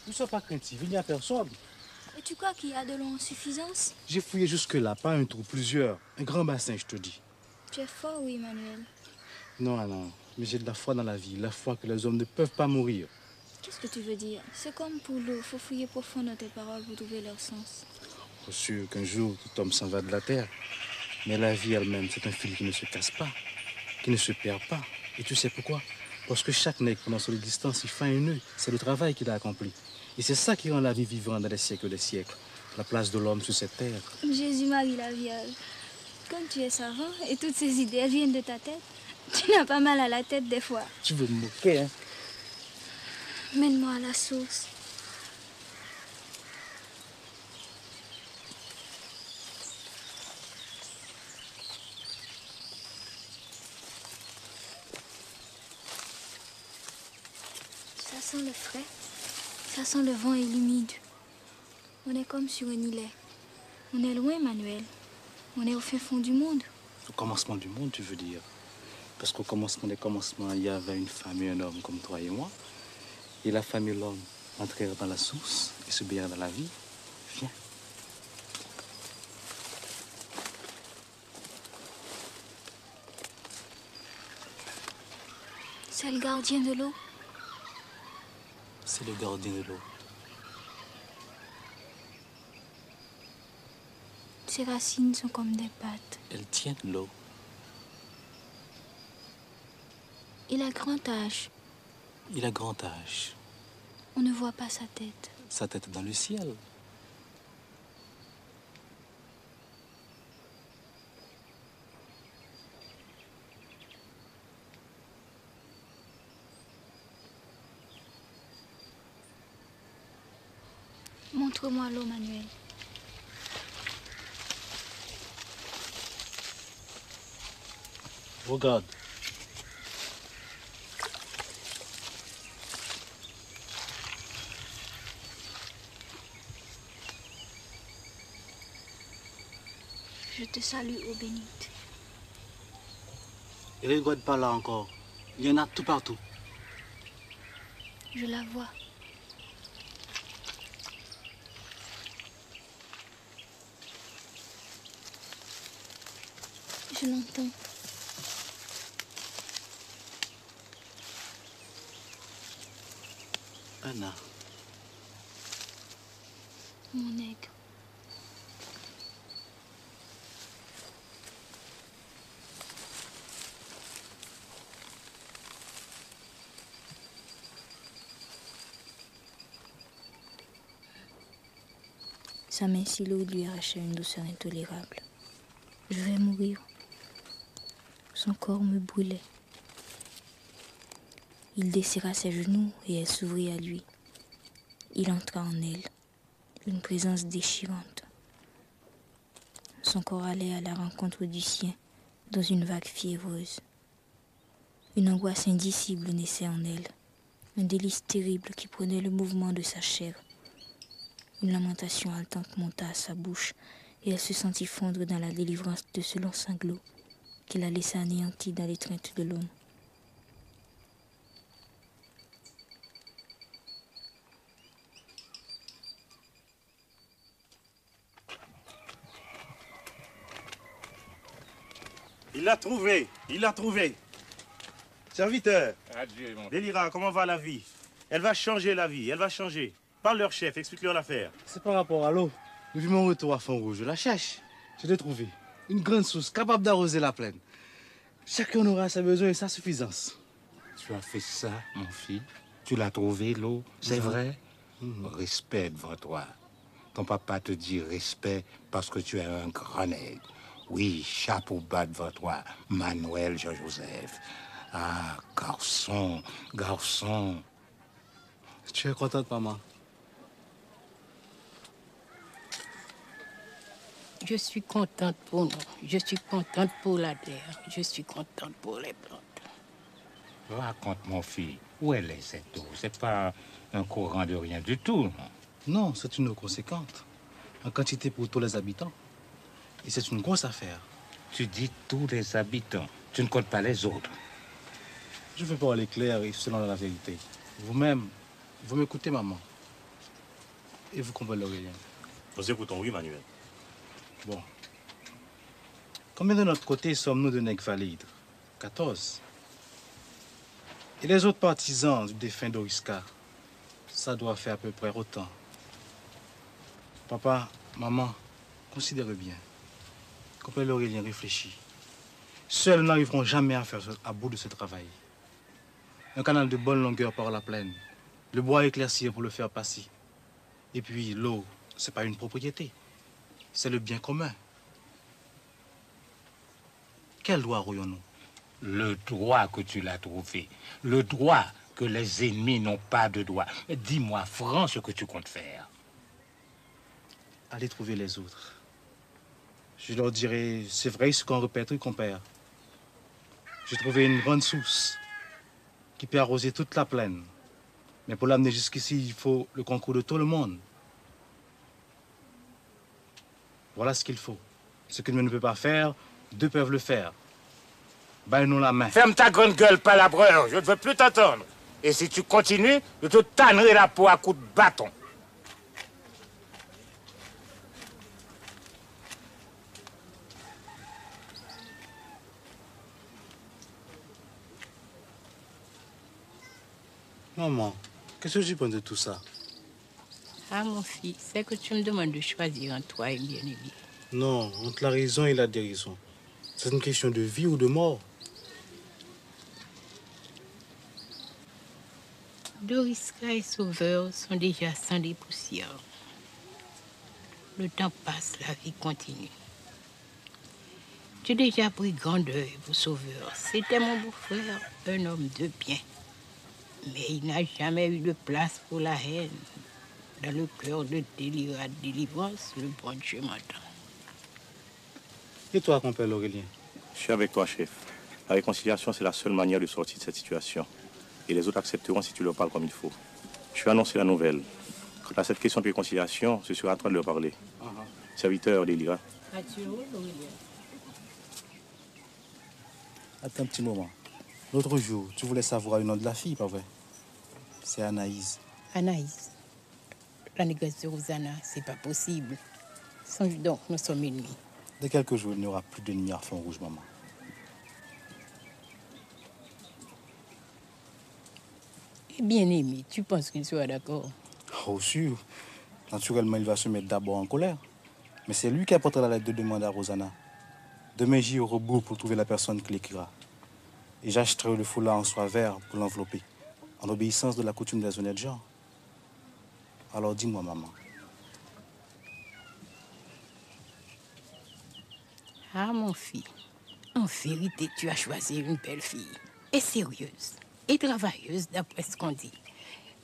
Ne sois pas craintif, il n'y a personne. Et tu crois qu'il y a de l'eau en suffisance? J'ai fouillé jusque-là, pas un trou, plusieurs. Un grand bassin, je te dis. Tu es fort, oui, Manuel. Non, non, mais j'ai de la foi dans la vie, la foi que les hommes ne peuvent pas mourir. Qu'est-ce que tu veux dire? C'est comme pour l'eau, faut fouiller profond dans tes paroles pour trouver leur sens. Je suis sûr qu'un jour, tout homme s'en va de la terre. Mais la vie elle-même, c'est un fil qui ne se casse pas, qui ne se perd pas. Et tu sais pourquoi? Parce que chaque nègre, pendant son existence, il fait un nœud. C'est le travail qu'il a accompli. Et c'est ça qui rend la vie vivante dans les siècles des siècles. La place de l'homme sur cette terre. Jésus-Marie la Vierge, comme tu es savant et toutes ces idées elles viennent de ta tête, tu n'as pas mal à la tête des fois. Tu veux me moquer, hein? Mène-moi à la source. Ça sent le frais, ça sent le vent et l'humide. On est comme sur un îlet. On est loin, Manuel. On est au fin fond du monde. Au commencement du monde, tu veux dire? Parce qu'au commencement des commencements, il y avait une femme et un homme comme toi et moi. Et la femme et l'homme entrèrent dans la source et se baignèrent dans la vie. Viens. C'est le gardien de l'eau. C'est le gardien de l'eau. Ses racines sont comme des pattes. Elles tiennent l'eau. Il a grand âge. Il a grand âge. On ne voit pas sa tête. Sa tête dans le ciel. Montre-moi l'eau, Manuel. Regarde. Je te salue, ô bénite. Et ne regarde pas là encore. Il y en a tout partout. Je la vois. Je l'entends. Anna. Mon nègre. Sa main si lourde lui arrachait une douceur intolérable. Je vais mourir. Son corps me brûlait. Il desserra ses genoux et elle s'ouvrit à lui. Il entra en elle, une présence déchirante. Son corps allait à la rencontre du sien dans une vague fiévreuse. Une angoisse indicible naissait en elle, un délice terrible qui prenait le mouvement de sa chair. Une lamentation haletante monta à sa bouche et elle se sentit fondre dans la délivrance de ce long sanglot qui la laissa anéantie dans l'étreinte de l'homme. Il l'a trouvé. Il l'a trouvé. Serviteur. Adieu, mon Délira, comment va la vie? Elle va changer la vie. Elle va changer. Parle leur chef. Explique-leur l'affaire. C'est par rapport à l'eau. Depuis mon retour à Fond-Rouge, je la cherche. Je l'ai trouvée. Une grande source capable d'arroser la plaine. Chacun aura ses besoins et sa suffisance. Tu as fait ça, mon fils? Tu l'as trouvé, l'eau? C'est vrai? Respect devant toi. Ton papa te dit respect parce que tu es un grand nègre. Oui, chapeau bas devant toi, Manuel Jean-Joseph. Ah, garçon, garçon. Tu es contente, maman? Je suis contente pour nous. Je suis contente pour la terre. Je suis contente pour les plantes. Raconte, mon fils, où elle est cette eau? C'est pas un courant de rien du tout, non? Non, c'est une eau conséquente. En quantité pour tous les habitants. Et c'est une grosse affaire. Tu dis tous les habitants. Tu ne comptes pas les autres. Je veux parler clair et selon la vérité. Vous-même, vous m'écoutez, maman. Et vous comprenez rien. Nous écoutons, oui, Manuel. Bon. Combien de notre côté sommes-nous de nègres valides? 14. Et les autres partisans du défunt Doriska, ça doit faire à peu près autant. Papa, maman, considérez bien. Compère Aurélien réfléchit. Seuls n'arriveront jamais à faire à bout de ce travail. Un canal de bonne longueur par la plaine. Le bois éclairci pour le faire passer. Et puis l'eau, c'est pas une propriété. C'est le bien commun. Quel droit aurions-nous? Le droit que tu l'as trouvé. Le droit que les ennemis n'ont pas de droit. Dis-moi franc ce que tu comptes faire. Allez trouver les autres. Je leur dirai, c'est vrai ce qu'on répète, oui, compère. J'ai trouvé une grande source qui peut arroser toute la plaine. Mais pour l'amener jusqu'ici, il faut le concours de tout le monde. Voilà ce qu'il faut. Ce qu'une main ne peut pas faire, deux peuvent le faire. Baille-nous la main. Ferme ta grande gueule, palabreur. Je ne veux plus t'entendre. Et si tu continues, je te tannerai la peau à coups de bâton. Maman, qu'est-ce que tu penses de tout ça? Ah, mon fils, c'est que tu me demandes de choisir entre toi et bien-aimé. Non, entre la raison et la déraison. C'est une question de vie ou de mort. Doriska et Sauveur sont déjà sans des poussières. Le temps passe, la vie continue. J'ai déjà pris grand deuil pour Sauveur. C'était mon beau-frère, un homme de bien. Mais il n'a jamais eu de place pour la haine. Dans le cœur de Délira de délivrance, le bon Dieu m'entend. Et toi, compère Aurélien? Je suis avec toi, chef. La réconciliation, c'est la seule manière de sortir de cette situation. Et les autres accepteront si tu leur parles comme il faut. Je vais annoncer la nouvelle. Quant à cette question de réconciliation, je serai en train de leur parler. Serviteur Délira. Attends un petit moment. L'autre jour, tu voulais savoir le nom de la fille, pas vrai? C'est Anaïs. Anaïs, la négresse de Rosanna, c'est pas possible. Songe donc, nous sommes ennemis. Dans quelques jours, il n'y aura plus d'ennemis à Fond-Rouge, maman. Et bien aimé, tu penses qu'il sera d'accord? Oh, sûr. Naturellement, il va se mettre d'abord en colère. Mais c'est lui qui apportera la lettre de demande à Rosanna. Demain, j'irai au rebours pour trouver la personne qui l'écrira. Et j'achèterai le foulard en soie vert pour l'envelopper, en obéissance de la coutume des honnêtes gens. Alors dis-moi, maman. Ah, mon fils, en vérité, tu as choisi une belle fille. Et sérieuse, et travailleuse, d'après ce qu'on dit.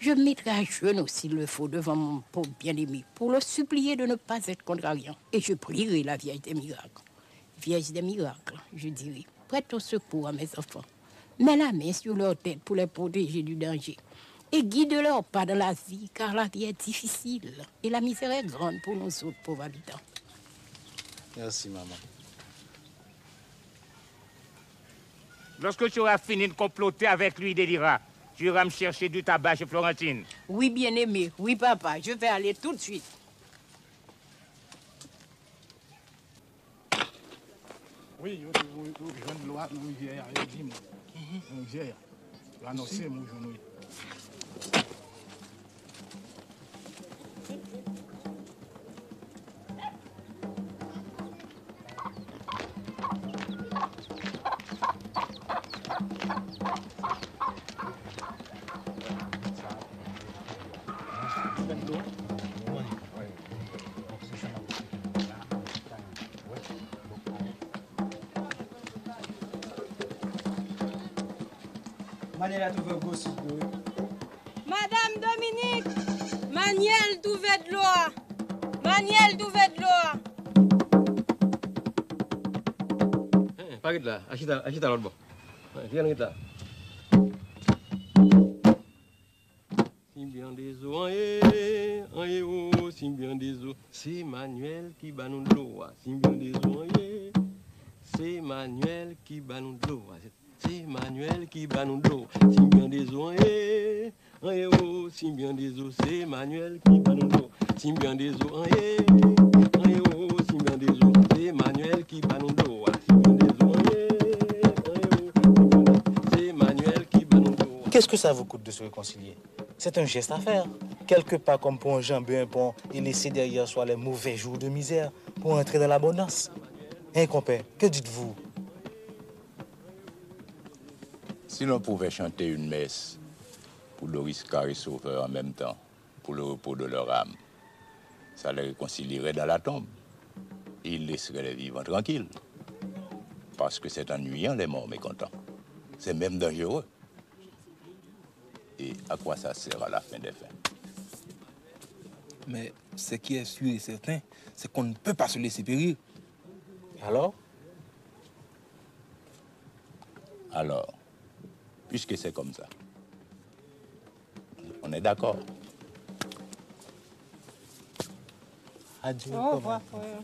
Je me mettrai à genoux s'il le faut devant mon pauvre bien-aimé pour le supplier de ne pas être contrariant. Et je prierai la Vierge des miracles. Vierge des miracles, je dirai. Prête au secours à mes enfants. Mets la main sur leur tête pour les protéger du danger. Et guide-leur pas dans la vie, car la vie est difficile. Et la misère est grande pour nos autres pauvres habitants. Merci, maman. Lorsque tu auras fini de comploter avec lui, Délira, tu iras me chercher du tabac chez Florentine. Oui, bien-aimé. Oui, papa. Je vais aller tout de suite. Oui, je viens de loi, nous, rivière, il dit, moi. Rivière. L'annoncer, moi, je nous. Madame Dominique, Maniel Douvet-de-Loa. Maniel Douvet-de-Loa. Pas là, achète à l'autre bord. Viens là. Symbian des eaux, oh, Symbian des eaux. C'est Manuel qui bat nous de l'eau. Symbian des eaux, c'est Manuel qui bat nous de l'eau. C'est Manuel qui bat nous de l'eau. Symbian des eaux, oh, Symbian des eaux. C'est Manuel qui bat nous de l'eau. Symbian des eaux, oh, Symbian des eaux. C'est Manuel qui bat nous de l'eau. Qu'est-ce que ça vous coûte de se réconcilier? C'est un geste à faire. Quelque part comme pour enjamber un pont et laisser derrière soi les mauvais jours de misère pour entrer dans l'abondance. Hein, compère, que dites-vous? Si l'on pouvait chanter une messe pour Loris Carré Sauveur en même temps, pour le repos de leur âme, ça les réconcilierait dans la tombe. Ils laisseraient les vivants tranquilles. Parce que c'est ennuyant, les morts mécontents. C'est même dangereux. Et à quoi ça sert à la fin des fins? Mais ce qui est sûr et certain, c'est qu'on ne peut pas se laisser périr. Alors? Alors, puisque c'est comme ça, on est d'accord. Adieu. Au revoir, frère.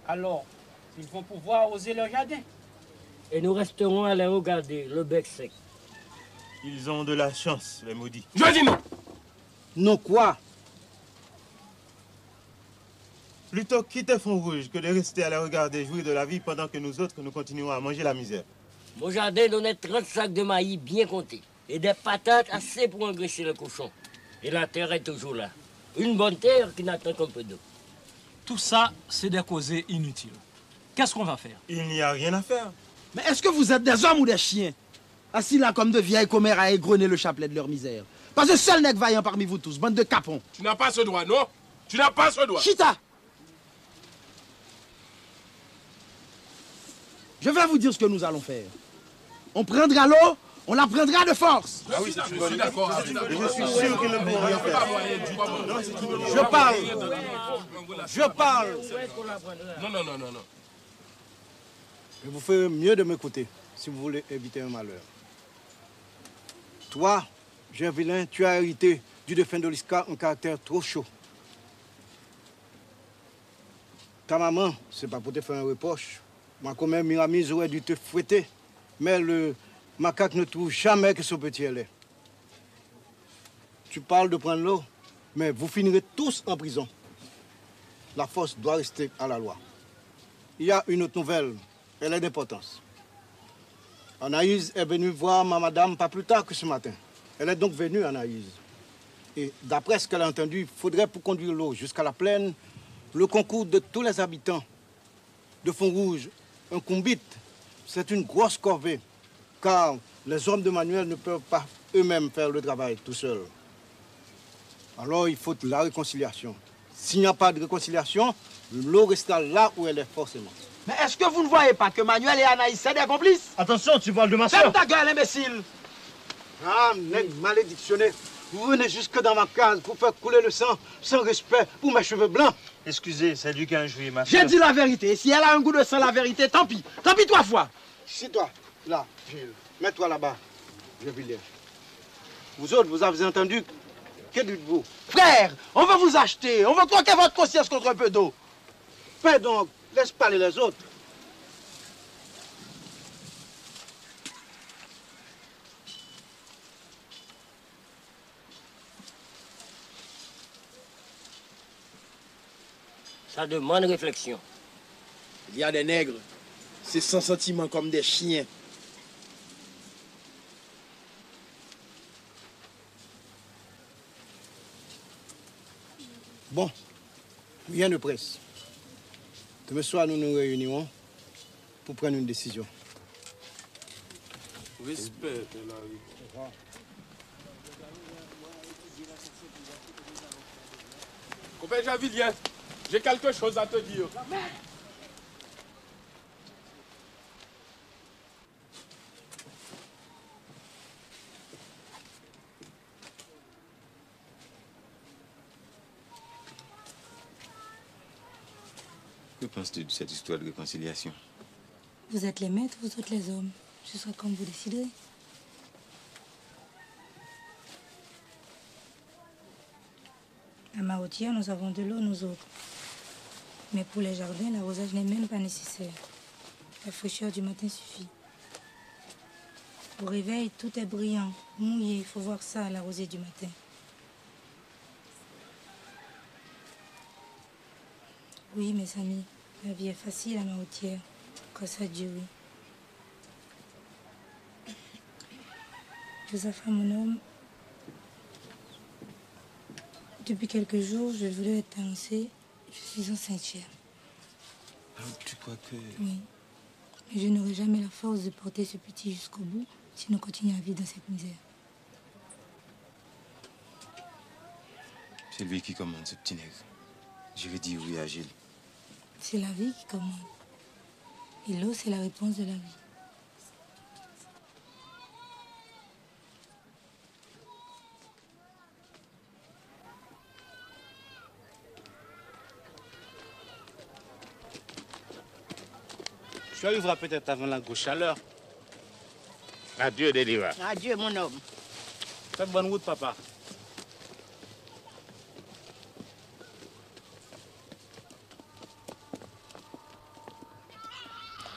Alors, ils vont pouvoir oser leur jardin. Et nous resterons à les regarder, le bec sec. Ils ont de la chance, les maudits. Je dis non. Non quoi? Plutôt quitter Font-Rouge que de rester à les regarder jouir de la vie pendant que nous autres, nous continuons à manger la misère. Mon jardin donnait 30 sacs de maïs bien comptés. Et des patates assez pour engraisser le cochon. Et la terre est toujours là. Une bonne terre qui n'attend qu'un peu d'eau. Tout ça, c'est des causées inutiles. Qu'est-ce qu'on va faire? Il n'y a rien à faire. Mais est-ce que vous êtes des hommes ou des chiens? Assis là comme de vieilles commères à égrener le chapelet de leur misère. Parce que seul nègre vaillant parmi vous tous, bande de capons. Tu n'as pas ce droit, non? Tu n'as pas ce droit. Chita! Je vais vous dire ce que nous allons faire. On prendra l'eau, on la prendra de force. Ah oui, je suis d'accord. Je suis sûr qu'ils ne pourront rien faire. Je parle. Je parle. Non. Et vous ferez mieux de m'écouter si vous voulez éviter un malheur. Toi, jeune vilain, tu as hérité du défunt d'Oliska un caractère trop chaud. Ta maman, c'est pas pour te faire un reproche. Ma commère Miramise aurait dû te fouetter. Mais le macaque ne trouve jamais que son petit lait. Tu parles de prendre l'eau, mais vous finirez tous en prison. La force doit rester à la loi. Il y a une autre nouvelle, elle est d'importance. Anaïs est venue voir ma madame pas plus tard que ce matin. Elle est donc venue, Anaïs. Et d'après ce qu'elle a entendu, il faudrait pour conduire l'eau jusqu'à la plaine, le concours de tous les habitants de Font-Rouge. Un combite, c'est une grosse corvée, car les hommes de manuel ne peuvent pas eux-mêmes faire le travail tout seuls. Alors il faut la réconciliation. S'il n'y a pas de réconciliation, l'eau restera là où elle est forcément. Mais est-ce que vous ne voyez pas que Manuel et Anaïs sont des complices? Attention, tu voles de ma soeur. Ferme ta gueule, imbécile! Ah, nègre malédictionné. Vous venez jusque dans ma case pour faire couler le sang sans respect pour mes cheveux blancs. Excusez, c'est lui qui a injurié ma soeur. J'ai dit la vérité. Si elle a un goût de sang, la vérité, tant pis. Tant pis 3 fois. Si toi, là, Gilles, mets-toi là-bas, je vais lire. Vous autres, vous avez entendu? Que dites-vous? Frère, on veut vous acheter. On veut croquer votre conscience contre un peu d'eau. Fais donc, laisse parler les autres. Ça demande réflexion. Il y a des nègres, c'est sans sentiment comme des chiens. Bon, rien ne presse. Demain soir, nous nous réunirons pour prendre une décision. Respect, Compère Javilien, j'ai quelque chose à te dire. Que penses-tu de cette histoire de réconciliation? Vous êtes les maîtres, vous êtes les hommes. Ce sera comme vous déciderez. À Mahotia, nous avons de l'eau, nous autres. Mais pour les jardins, l'arrosage n'est même pas nécessaire. La fraîcheur du matin suffit. Au réveil, tout est brillant, mouillé. Il faut voir ça à la rosée du matin. Oui, mes amis, la vie est facile à Mahotière. Grâce à Dieu, oui. Josaphat, mon homme, depuis quelques jours, je voulais être annoncée. Je suis enceinte, chère. Alors, tu crois que... Oui. Mais je n'aurai jamais la force de porter ce petit jusqu'au bout si nous continuons à vivre dans cette misère. C'est lui qui commande, ce petit nègre. Je vais dire oui à Gilles. C'est la vie qui commande. Et l'eau, c'est la réponse de la vie. Tu arriveras peut-être avant la grosse chaleur. Adieu, Deliva. Adieu, mon homme. Faites bonne route, papa.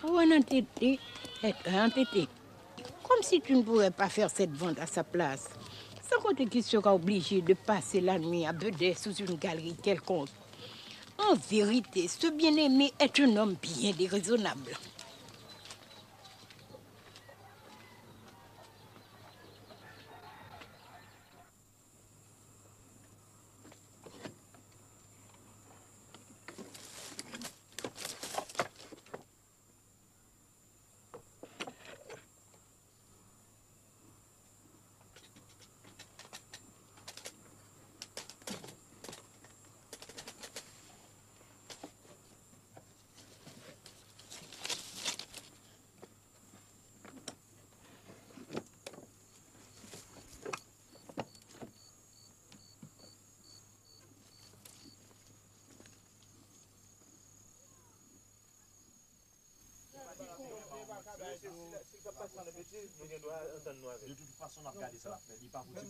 Oh, un entêté, comme si tu ne pourrais pas faire cette vente à sa place. Sans compter qu'il sera obligé de passer la nuit à Bedé sous une galerie quelconque. En vérité, ce bien-aimé est un homme bien déraisonnable. De toute façon, on a regardé ça la fête. Il pas pour dire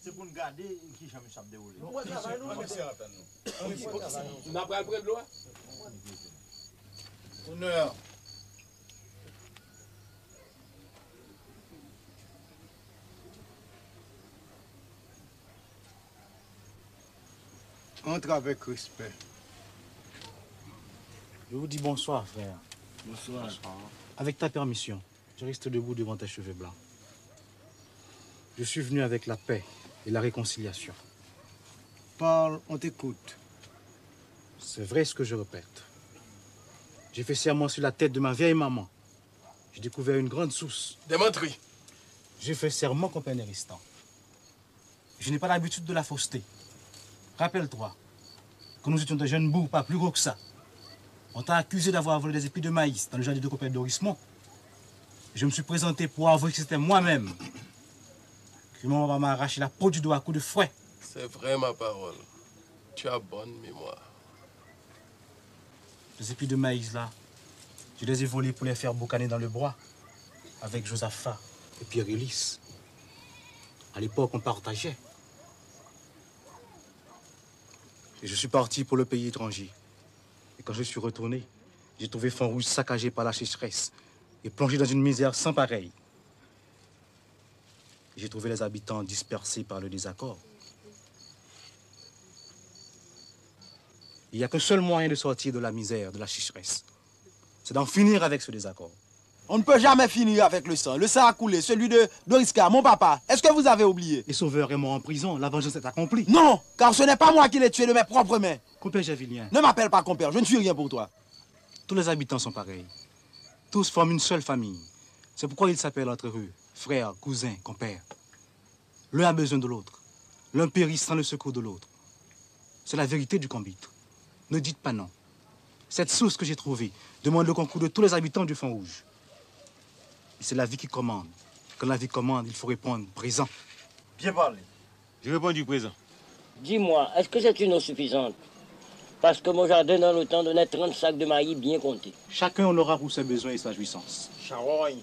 c'est pour nous garder qui jamais ça déroulé. On n'a pas pris de loi. Honneur. Entre avec respect. Je vous dis bonsoir, frère. Bonsoir. Avec ta permission, je reste debout devant tes cheveux blancs. Je suis venu avec la paix et la réconciliation. Parle, on t'écoute. C'est vrai ce que je répète. J'ai fait serment sur la tête de ma vieille maman. J'ai découvert une grande source. Des menteries. J'ai fait serment, compagnie Ristan. Je n'ai pas l'habitude de la fausseté. Rappelle-toi que nous étions des jeunes bourgs, pas plus gros que ça. On t'a accusé d'avoir volé des épis de maïs dans le jardin de copains d'Orismont. Je me suis présenté pour avouer que c'était moi-même. Que mon maman m'a arraché la peau du doigt à coups de fouet. C'est vrai ma parole. Tu as bonne mémoire. Les épis de maïs là, je les ai volés pour les faire boucaner dans le bois avec Josaphat et Pierre-Ulysse. À l'époque, on partageait. Et je suis parti pour le pays étranger. Et quand je suis retourné, j'ai trouvé Font-Rouge saccagé par la sécheresse et plongé dans une misère sans pareille. J'ai trouvé les habitants dispersés par le désaccord. Il n'y a qu'un seul moyen de sortir de la misère, de la sécheresse. C'est d'en finir avec ce désaccord. On ne peut jamais finir avec le sang. Le sang a coulé, celui de Doriska, mon papa. Est-ce que vous avez oublié? Les sauveurs est mort en prison, la vengeance est accomplie. Non, car ce n'est pas moi qui l'ai tué de mes propres mains. Compère Javilien. Ne m'appelle pas compère, je ne suis rien pour toi. Tous les habitants sont pareils. Tous forment une seule famille. C'est pourquoi ils s'appellent entre eux frères, cousins, compères. L'un a besoin de l'autre. L'un périt sans le secours de l'autre. C'est la vérité du combitre. Ne dites pas non. Cette source que j'ai trouvée demande le concours de tous les habitants du Fond Rouge. Et c'est la vie qui commande. Quand la vie commande, il faut répondre présent. Bien parlé. Je réponds du présent. Dis-moi, est-ce que c'est une eau suffisante? Parce que mon jardin, dans le temps, donnait 30 sacs de maïs bien comptés. Chacun en aura pour ses besoins et sa jouissance. Charogne.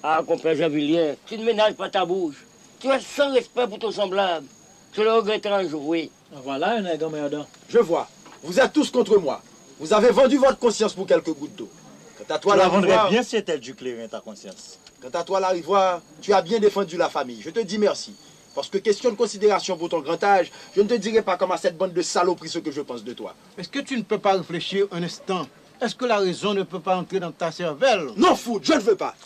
Ah, compère Javilien, tu ne ménages pas ta bouche. Tu es sans respect pour ton semblable. Je le regretterai un jour, oui. Voilà un nègre merdant. Je vois. Vous êtes tous contre moi. Vous avez vendu votre conscience pour quelques gouttes d'eau. Quant à toi, tu la vendrais l'Arivoire, bien si c'était du clairin, ta conscience. Quant à toi, l'Arivoire, tu as bien défendu la famille. Je te dis merci. Parce que question de considération pour ton grand âge, je ne te dirai pas comme à cette bande de saloperies ce que je pense de toi. Est-ce que tu ne peux pas réfléchir un instant? Est-ce que la raison ne peut pas entrer dans ta cervelle? Non, fou, je ne veux pas.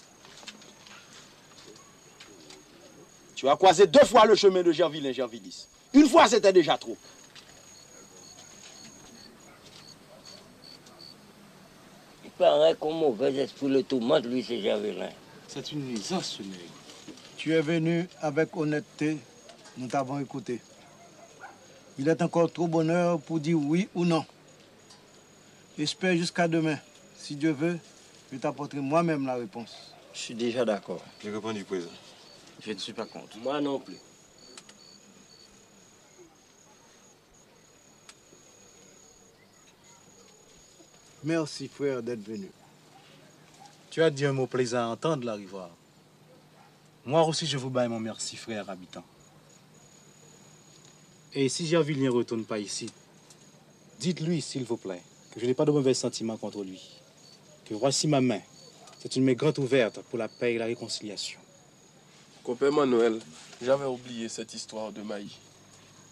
Tu as croisé 2 fois le chemin de Gerville Gervilis. Une fois, c'était déjà trop. Il paraît qu'un mauvais esprit le tourmente, lui, c'est Javelin. C'est une nuisance, ce nègre. Tu es venu avec honnêteté, nous t'avons écouté. Il est encore trop bonheur pour dire oui ou non. Espère jusqu'à demain. Si Dieu veut, je t'apporterai moi-même la réponse. Je suis déjà d'accord. Je réponds du présent. Je ne suis pas contre. Moi non plus. Merci, frère, d'être venu. Tu as dit un mot plaisant à entendre, l'Arivoire. Moi aussi, je vous baille mon merci, frère habitant. Et si Gerville ne retourne pas ici, dites-lui, s'il vous plaît, que je n'ai pas de mauvais sentiments contre lui. Que voici ma main. C'est une main grande ouverte pour la paix et la réconciliation. Compère Manuel, j'avais oublié cette histoire de Maï.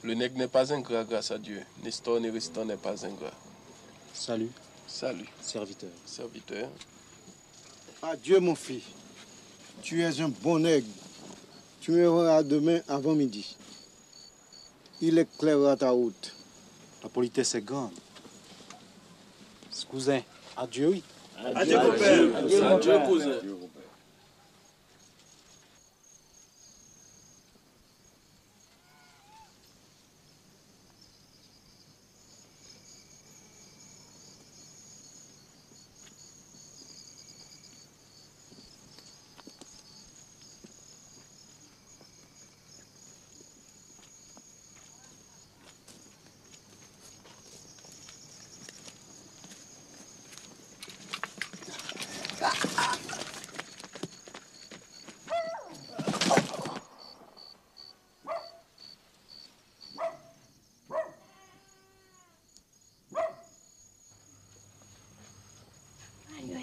Le nègre n'est pas ingrat grâce à Dieu. Nestor Néristan n'est pas ingrat. Salut. Salut. Serviteur. Serviteur. Adieu, mon fils. Tu es un bon nègre. Tu me verras demain avant midi. Il éclairera ta route. La politesse est grande. Cousin, adieu, oui. Adieu, compère. Adieu, cousin. Manuel.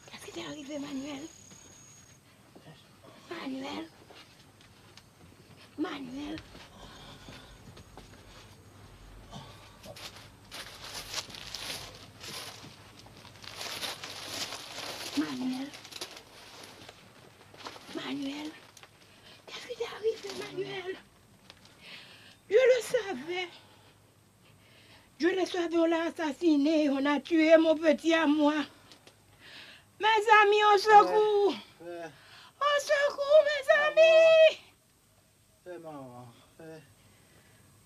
Qu'est-ce qui t'est arrivé, Manuel? Manuel. Manuel. Manuel. Manuel. Qu'est-ce qui t'est arrivé, Manuel? Je le savais. Je le savais, on l'a assassiné, on a tué mon petit à moi. Mes amis, au secours! Au secours, mes amis! Fais maman, fais.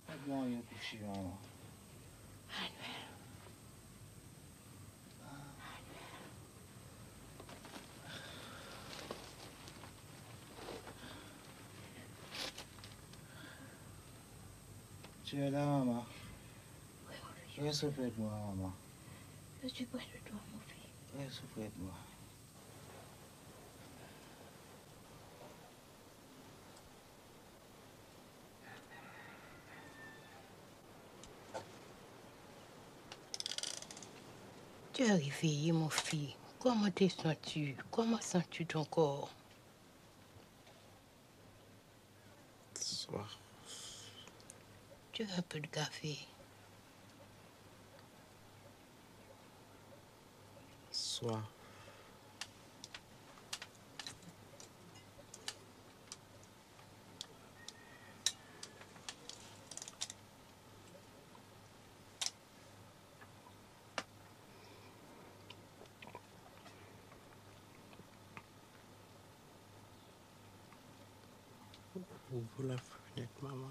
Fais-moi un coucher, maman. Tu es là, maman. Reste près de moi, maman. Je suis près de toi, mon fils. Reste près de moi. Tu es réveillé, mon fils. Comment te sens-tu? Comment sens-tu ton corps? Soir. Tu veux un peu de café? Soif. Ouvre la fenêtre, maman.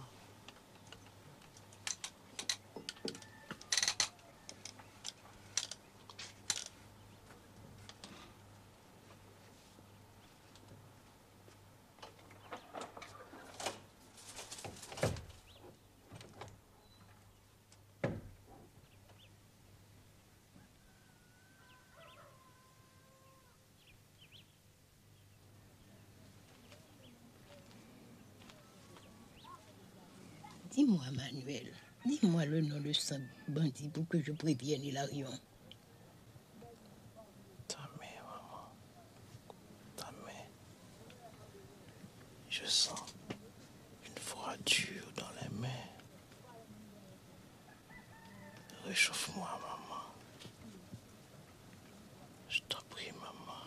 Dis-moi, Manuel, dis-moi le nom de ce bandit pour que je prévienne Hilarion. Ta mère, maman. Ta mère. Je sens une froidure dans les mains. Réchauffe-moi, maman. Je t'en prie, maman.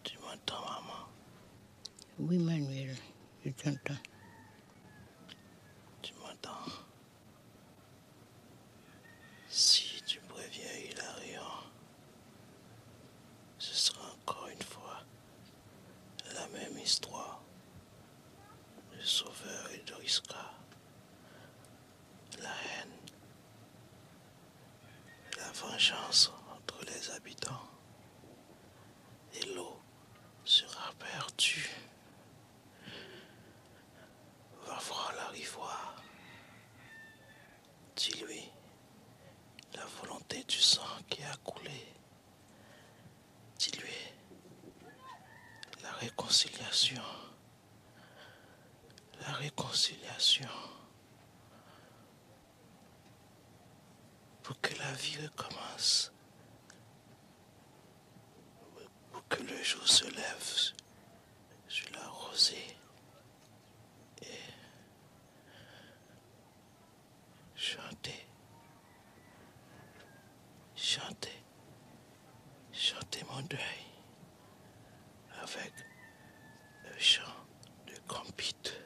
Tu m'entends, maman? Oui, Manuel, je t'entends. Tu m'entends? Si tu préviens Hilarion, ce sera encore une fois la même histoire de Sauveur et de Risca. La haine, la vengeance entre les habitants. Et l'eau sera perdue. Va voir la rivoire. Dis-lui la volonté du sang qui a coulé. Dis-lui la réconciliation. La réconciliation. Pour que la vie recommence. Pour que le jour se lève sur la rosée. Et chanter. Chanter. Chanter mon deuil. Avec le chant de Compite.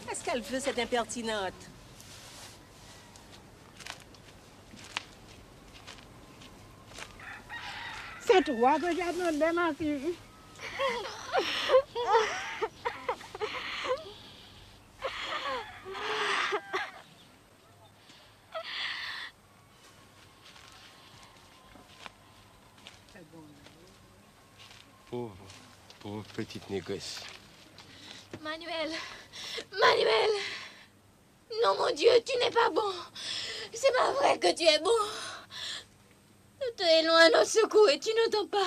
Qu'est-ce qu'elle veut, cette impertinente? C'est toi que j'attendais, ma fille. Pauvre petite négresse. Manuel, Manuel, non mon Dieu, tu n'es pas bon. C'est pas vrai que tu es bon. Nous te élons à notre secours et tu n'entends pas.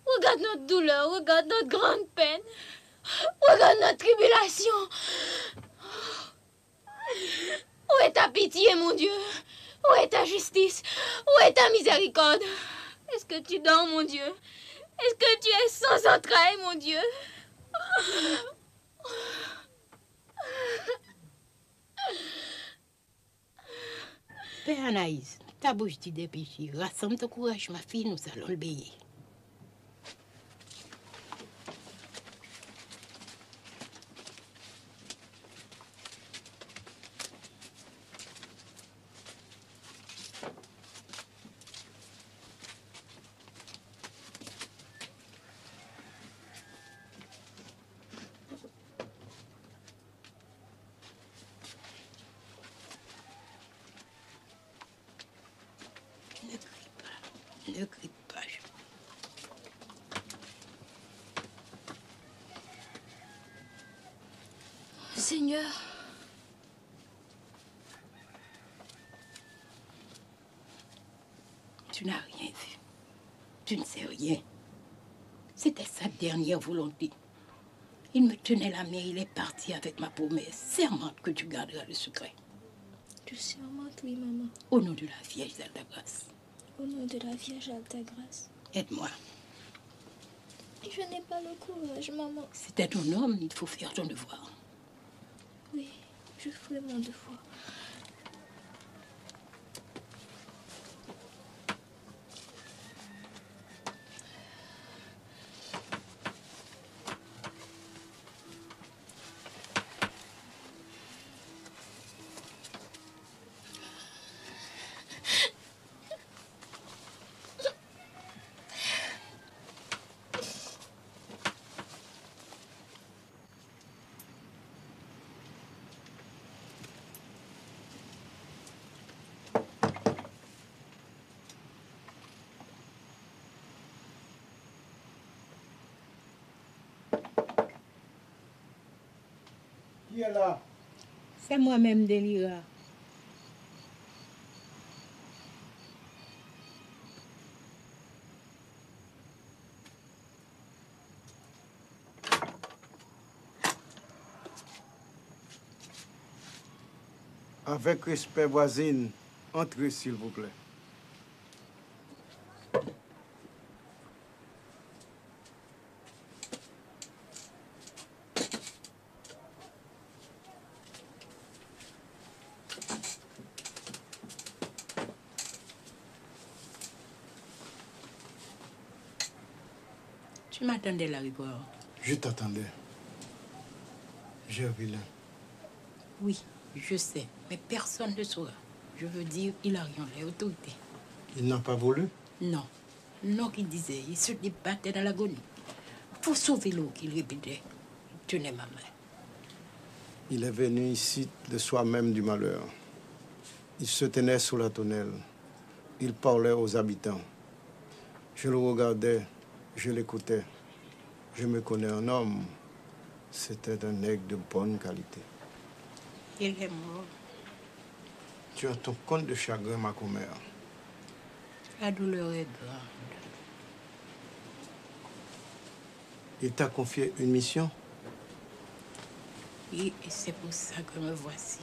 Regarde notre douleur, regarde notre grande peine. Regarde notre tribulation. Où est ta pitié, mon Dieu? Où est ta justice? Où est ta miséricorde? Est-ce que tu dors, mon Dieu? Est-ce que tu es sans entrailles, mon Dieu? Père Anaïs, Ta bouche dit des péchés. Rassemble ton courage, ma fille, nous allons le payer. Ne crie pas. Seigneur, tu n'as rien vu. Tu ne sais rien. C'était sa dernière volonté. Il me tenait la main, il est parti avec ma promesse. Sermente que tu garderas le secret. je sermente, oui, maman. Au nom de la Vierge d'Alta-Grâce. Au nom de la Vierge Alta-Grâce. Aide-moi. Je n'ai pas le courage, maman. C'était ton homme, il faut faire ton devoir. Oui, je ferai mon devoir. Qui est là? C'est moi-même, Délira. Avec respect, voisine, entrez s'il vous plaît. Tu m'attendais là, Rigor? Je t'attendais. J'ai vu là. Oui, je sais, mais personne ne saura. Je veux dire, il a rien les autorités. Il n'a pas voulu? Non. Non, qu'il disait, il se débattait dans l'agonie. Pour sauver l'eau, qu'il répétait, il tenait ma main. Il est venu ici de soi-même du malheur. Il se tenait sous la tonnelle. Il parlait aux habitants. Je le regardais, je l'écoutais. Je me connais un homme. C'était un nègre de bonne qualité. Il est mort. Tu as ton compte de chagrin, ma commère. La douleur est grande. Il t'a confié une mission? Oui, et c'est pour ça que me voici.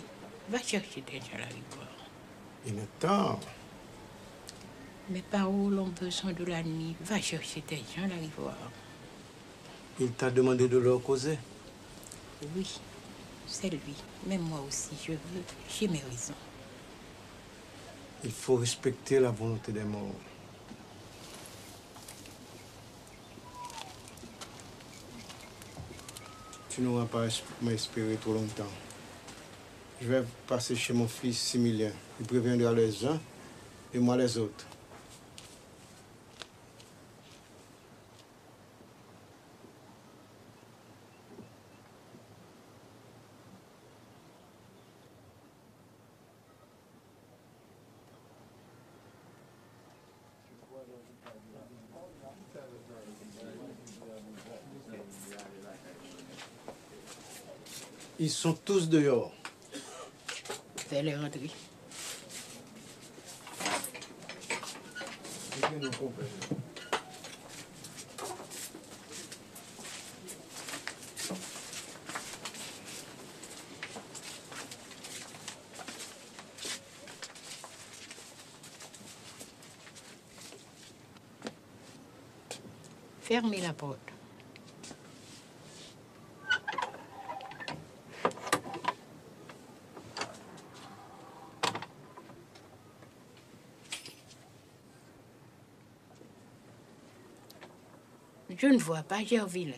Va chercher des gens à la rivière. Il est tard. Mes paroles ont besoin de la nuit. Va chercher des gens à la rivière. Il t'a demandé de leur causer? Oui, c'est lui. Mais moi aussi, je veux. J'ai mes raisons. Il faut respecter la volonté des morts. Tu n'auras pas m'espérer trop longtemps. Je vais passer chez mon fils Similien. Il préviendra les uns et moi les autres. Ils sont tous dehors. Fais-les rentrer. Fermez la porte. Je ne vois pas Gervillain.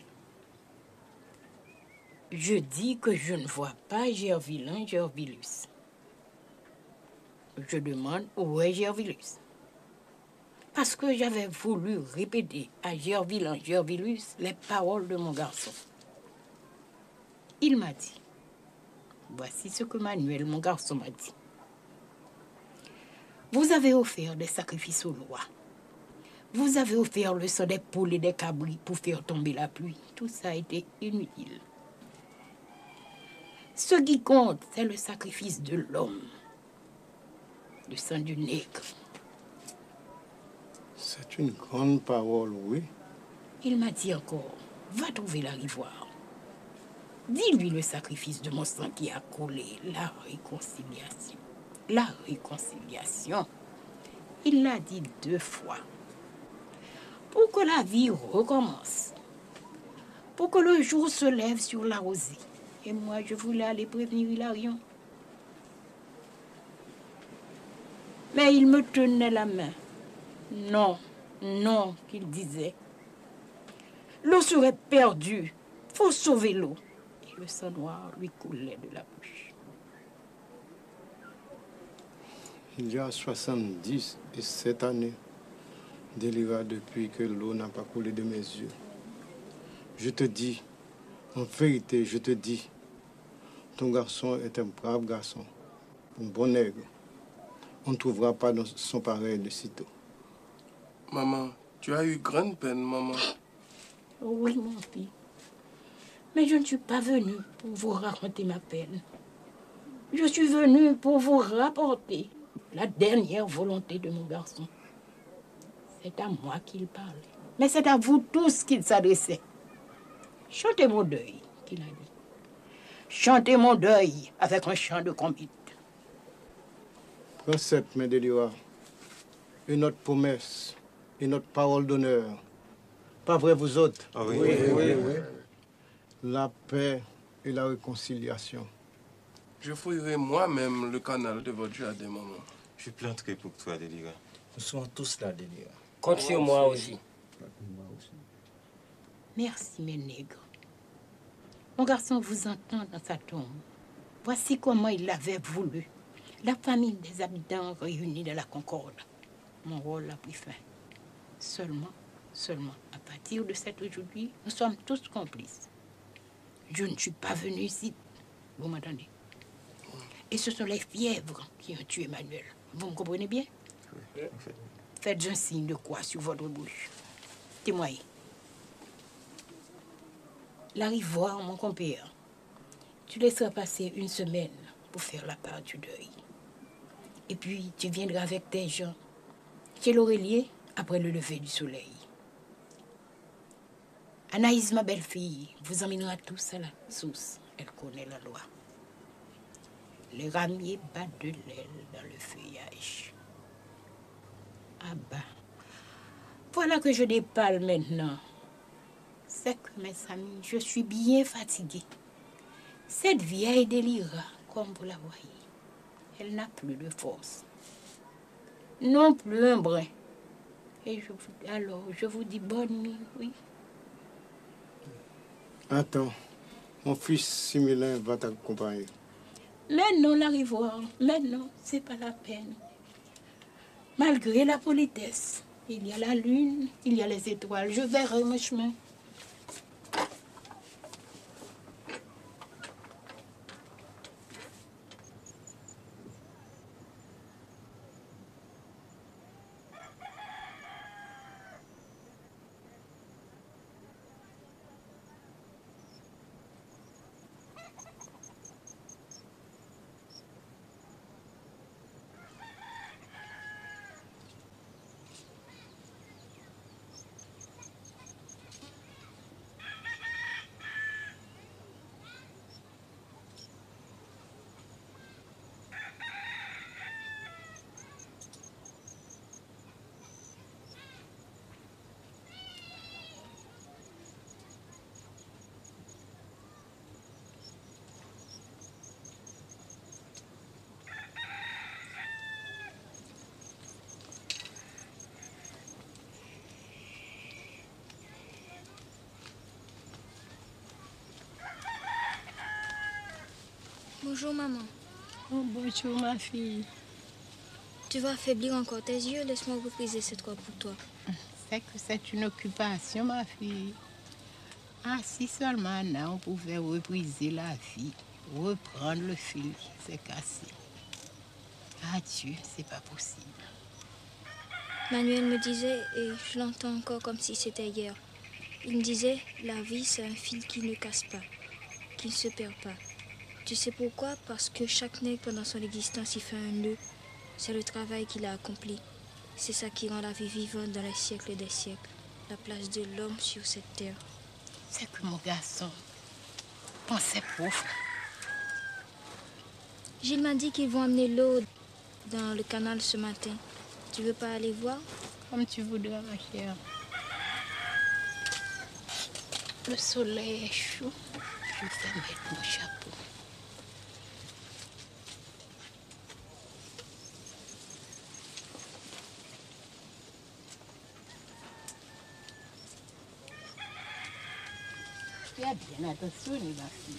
Je dis que je ne vois pas Gervillain Gervillus. Je demande où est Gervillus. Parce que j'avais voulu répéter à Gervillain Gervillus les paroles de mon garçon. Il m'a dit, voici ce que Manuel, mon garçon, m'a dit. Vous avez offert des sacrifices aux lois. Vous avez offert le sang des poules et des cabris pour faire tomber la pluie. Tout ça a été inutile. Ce qui compte, c'est le sacrifice de l'homme, le sang du nègre. C'est une grande parole, oui. Il m'a dit encore, va trouver la rivoire. Dis-lui le sacrifice de mon sang qui a coulé, la réconciliation. La réconciliation. Il l'a dit 2 fois. Pour que la vie recommence. Pour que le jour se lève sur la rosée. Et moi, je voulais aller prévenir Hilarion. Mais il me tenait la main. Non, non, qu'il disait. L'eau serait perdue. Faut sauver l'eau. Et le sang noir lui coulait de la bouche. Il y a 77 années, Délira, depuis que l'eau n'a pas coulé de mes yeux. Je te dis, en vérité, je te dis, ton garçon est un brave garçon, un bon nègre. On ne trouvera pas dans son pareil de sitôt. Maman, tu as eu grande peine, maman. Oui, mon fils. Mais je ne suis pas venue pour vous raconter ma peine. Je suis venue pour vous rapporter la dernière volonté de mon garçon. C'est à moi qu'il parlait. Mais c'est à vous tous qu'il s'adressait. Chantez mon deuil, qu'il a dit. Chantez mon deuil avec un chant de convite. Prends cette main Délira, et notre promesse, et notre parole d'honneur. Pas vrai, vous autres? Ah oui. Oui. La paix et la réconciliation. Je fouillerai moi-même le canal de votre jardin, maman. Je planterai pour toi, Délira. Nous sommes tous là, Délira. Compte sur moi aussi. Merci, mes nègres. Mon garçon vous entend dans sa tombe. Voici comment il l'avait voulu. La famille des habitants réunis dans la concorde. Mon rôle a pris fin. Seulement, à partir de cet aujourd'hui, nous sommes tous complices. Je ne suis pas venu ici. Vous m'entendez? Et ce sont les fièvres qui ont tué Emmanuel. Vous me comprenez bien? Oui. Faites un signe de croix sur votre bouche. Témoignez. La rivoire, mon compère, tu laisseras passer 1 semaine pour faire la part du deuil. Et puis, tu viendras avec tes gens chez l'Aurélier après le lever du soleil. Anaïs, ma belle-fille, vous emmènera tous à la source. Elle connaît la loi. Le ramier bat de l'aile dans le feuillage. Ah bah, voilà que je dépale maintenant. C'est que, mes amis, je suis bien fatiguée. Cette vieille Délira, comme vous la voyez, elle n'a plus de force. Non plus un brin. Et je vous dis bonne nuit, oui. Attends, mon fils Similin va t'accompagner. Mais non, la rivoire, mais non, c'est pas la peine. Malgré la politesse, il y a la lune, il y a les étoiles, je verrai mon chemin. Bonjour, maman. Oh, bonjour, ma fille. Tu vas affaiblir encore tes yeux. Laisse-moi repriser cette croix pour toi. C'est que c'est une occupation, ma fille. Ah, si seulement Anna, on pouvait repriser la vie, reprendre le fil qui s'est cassé. Adieu, c'est pas possible. Manuel me disait, et je l'entends encore comme si c'était hier, il me disait, la vie c'est un fil qui ne casse pas, qui ne se perd pas. Tu sais pourquoi? Parce que chaque nègre pendant son existence il fait un nœud. C'est le travail qu'il a accompli. C'est ça qui rend la vie vivante dans les siècles des siècles. La place de l'homme sur cette terre. C'est que mon garçon, pensez profond. Gilles m'a dit qu'ils vont amener l'eau dans le canal ce matin. Tu veux pas aller voir? Comme tu voudras, ma chère. Le soleil est chaud. Je vais mettre mon chapeau. Fais bien attention, ma fille.